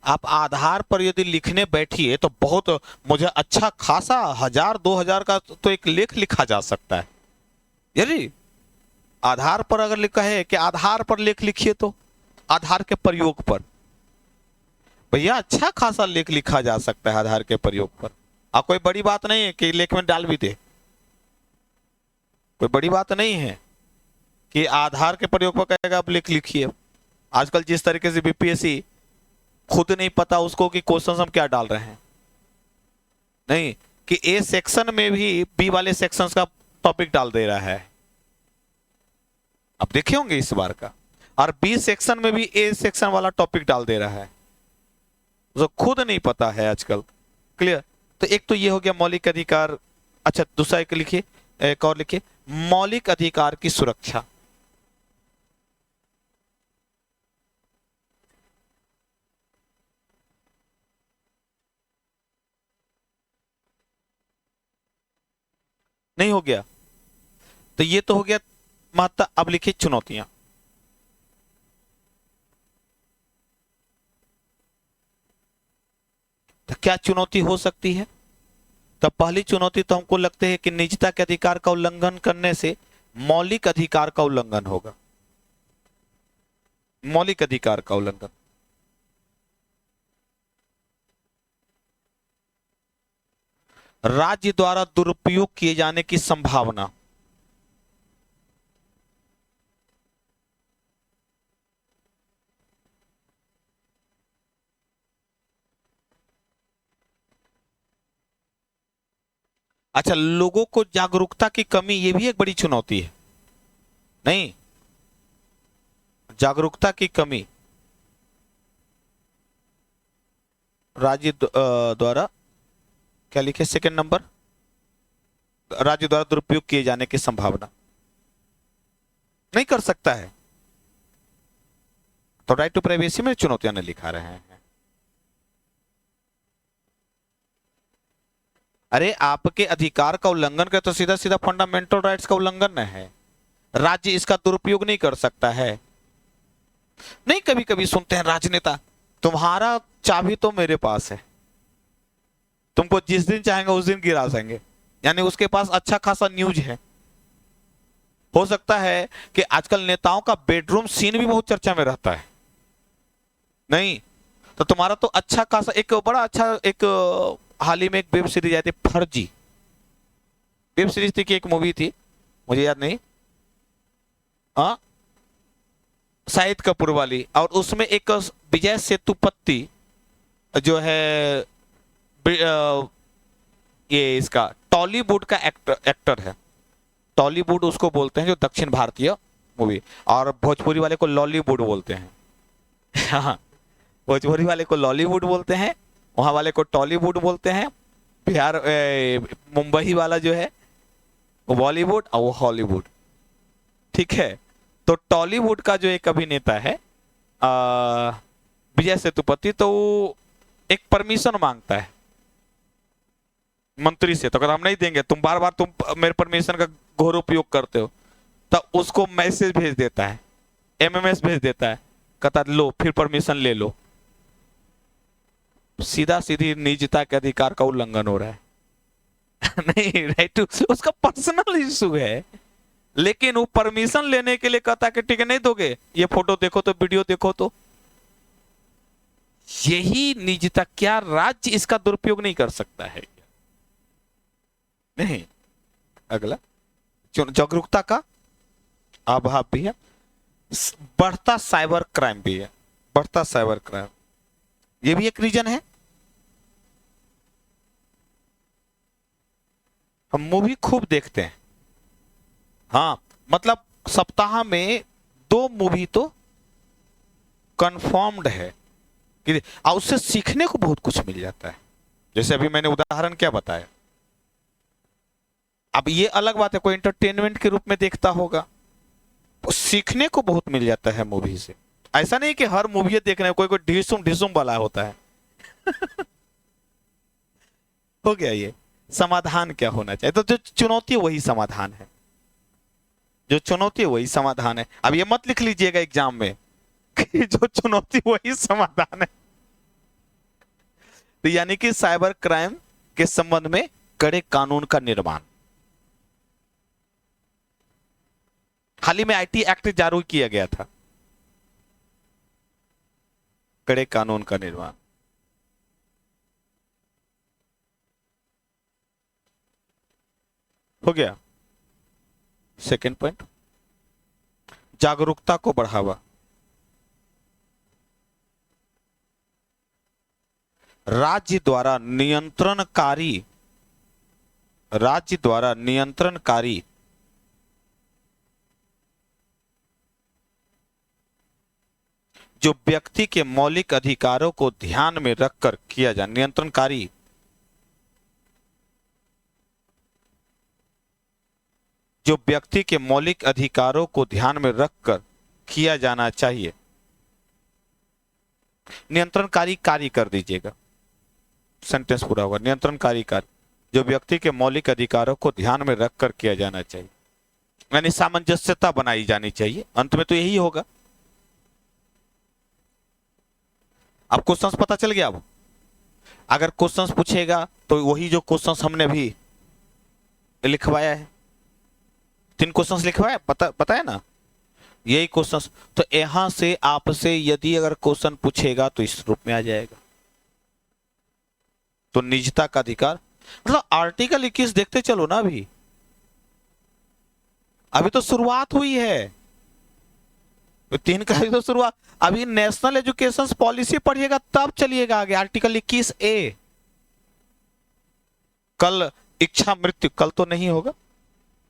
आप आधार पर यदि लिखने बैठिए तो बहुत, मुझे अच्छा खासा 1000-2000 का तो एक लेख लिखा जा सकता है। यदि आधार पर अगर लिखा है कि आधार पर लेख लिखिए, तो आधार के प्रयोग पर भैया अच्छा खासा लेख लिखा जा सकता है आधार के प्रयोग पर। अब कोई बड़ी बात नहीं है कि लेख में डाल भी दे, कोई बड़ी बात नहीं है कि आधार के प्रयोग पर कहेगा आप लेख लिखिए। आजकल जिस तरीके से बीपीएससी खुद नहीं पता उसको कि क्वेश्चन हम क्या डाल रहे हैं, नहीं कि ए सेक्शन में भी बी वाले सेक्शंस का टॉपिक डाल दे रहा है। आप देखे होंगे इस बार का, और बी सेक्शन में भी ए सेक्शन वाला टॉपिक डाल दे रहा है, जो खुद नहीं पता है आजकल। क्लियर? तो एक तो ये हो गया मौलिक अधिकार। अच्छा, दूसरा एक लिखिए, एक और लिखिए, मौलिक अधिकार की सुरक्षा। नहीं हो गया, तो ये तो हो गया महत्ता। अब लिखिए चुनौतियां। तो क्या चुनौती हो सकती है? तो पहली चुनौती तो हमको लगते है कि निजता के अधिकार का उल्लंघन करने से मौलिक अधिकार का उल्लंघन होगा। मौलिक अधिकार का उल्लंघन। राज्य द्वारा दुरुपयोग किए जाने की संभावना। अच्छा, लोगों को जागरूकता की कमी, ये भी एक बड़ी चुनौती है। नहीं, जागरूकता की कमी राज्य द्वारा, क्या लिखे सेकंड नंबर, राज्य द्वारा दुरुपयोग किए जाने की संभावना। नहीं कर सकता है, तो राइट टू प्राइवेसी में चुनौतियां नहीं लिखा रहे हैं। अरे आपके अधिकार का उल्लंघन का तो सीधा सीधा फंडामेंटल राइट्स का उल्लंघन है। राज्य इसका दुरुपयोग नहीं कर सकता है। नहीं, कभी कभी सुनते हैं राजनेता, तुम्हारा चाबी तो मेरे पास है, तुमको जिस दिन चाहेंगे उस दिन गिरा देंगे। यानी उसके पास अच्छा खासा न्यूज है। हो सकता है कि आजकल नेताओं का बेडरूम सीन भी बहुत चर्चा में रहता है। नहीं, तो तुम्हारा तो अच्छा खासा, एक बड़ा अच्छा, एक हाल ही में एक वेब सीरीज आई थी फर्जी, वेब सीरीज थी कि एक मूवी थी, मुझे याद नहीं, हाँ, शाहिद कपूर वाली, और उसमें एक विजय सेतुपति जो है, ये इसका टॉलीवुड का एक्टर है। टॉलीवुड उसको बोलते हैं जो दक्षिण भारतीय मूवी, और भोजपुरी वाले को लॉलीवुड बोलते हैं। हाँ, भोजपुरी वाले को लॉलीवुड बोलते हैं, वहां वाले को टॉलीवुड बोलते हैं। बिहार मुंबई वाला जो है वो बॉलीवुड और वो हॉलीवुड, ठीक है। तो टॉलीवुड का जो एक अभिनेता है विजय सेतुपति, तो वो एक परमिशन मांगता है मंत्री से, तो अगर हम नहीं देंगे, तुम बार बार तुम मेरे परमिशन का घोर उपयोग करते हो, तो उसको मैसेज भेज देता है, एमएमएस भेज देता है, कहता लो फिर परमिशन ले लो। सीधा सीधी निजता के अधिकार का उल्लंघन हो रहा है। नहीं, राइट, उसका पर्सनल इशू है, लेकिन वो परमिशन लेने के लिए कहता है कि ठीक है नहीं दोगे, ये फोटो देखो तो, वीडियो देखो तो। यही निजता, क्या राज्य इसका दुरुपयोग नहीं कर सकता है? नहीं। अगला जागरूकता का अभाव भी है, बढ़ता साइबर क्राइम भी है, बढ़ता साइबर क्राइम, ये भी एक रीजन है। हम मूवी खूब देखते हैं, हाँ, मतलब सप्ताह में 2 मूवी तो कंफर्म्ड है कि, और उससे सीखने को बहुत कुछ मिल जाता है। जैसे अभी मैंने उदाहरण क्या बताया, अब ये अलग बात है कोई एंटरटेनमेंट के रूप में देखता होगा, तो सीखने को बहुत मिल जाता है मूवी से। ऐसा नहीं कि हर मूवी देखने कोई कोई ढिसुम ढिसुम वाला होता है। हो गया ये समाधान क्या होना चाहिए, तो जो चुनौती है वही समाधान है, जो चुनौती है वही समाधान है। अब ये मत लिख लीजिएगा एग्जाम में कि जो चुनौती वही समाधान है। तो यानी कि साइबर क्राइम के संबंध में कड़े कानून का निर्माण। हाल ही में आईटी एक्ट जारी किया गया था, कड़े कानून का निर्माण। हो गया सेकंड पॉइंट, जागरूकता को बढ़ावा। राज्य द्वारा नियंत्रणकारी जो व्यक्ति के मौलिक अधिकारों को ध्यान में रखकर किया जाए, नियंत्रणकारी जो व्यक्ति के मौलिक अधिकारों को ध्यान में रखकर किया जाना चाहिए। नियंत्रणकारी कार्य कर दीजिएगा, सेंटेंस पूरा होगा। नियंत्रणकारी कार्य जो व्यक्ति के मौलिक अधिकारों को ध्यान में रखकर किया जाना चाहिए, यानी सामंजस्यता बनाई जानी चाहिए। अंत में तो यही होगा। अब क्वेश्चंस पता चल गया। अब अगर क्वेश्चंस पूछेगा तो वही जो क्वेश्चंस हमने भी लिखवाया है, 3 क्वेश्चंस लिखवाया, पता है ना, यही क्वेश्चंस। तो यहां से आपसे यदि अगर क्वेश्चन पूछेगा तो इस रूप में आ जाएगा। तो निजता का अधिकार, मतलब आर्टिकल 21 देखते चलो ना, अभी तो शुरुआत हुई है, तो 3 का तो शुरुआत। अभी नेशनल एजुकेशन पॉलिसी पढ़िएगा तब चलिएगा आगे। आर्टिकल 21A, कल इच्छा मृत्यु, कल तो नहीं होगा,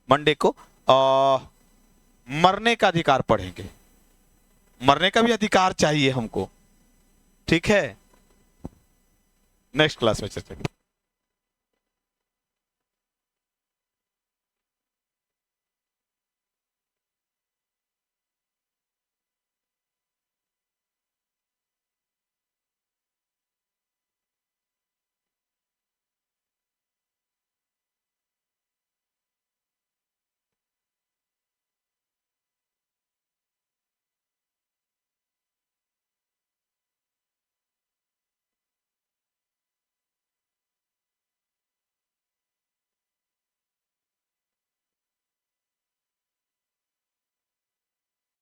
मंडे को मरने का अधिकार पढ़ेंगे। मरने का भी अधिकार चाहिए हमको, ठीक है। नेक्स्ट क्लास में चर्चा करेंगे।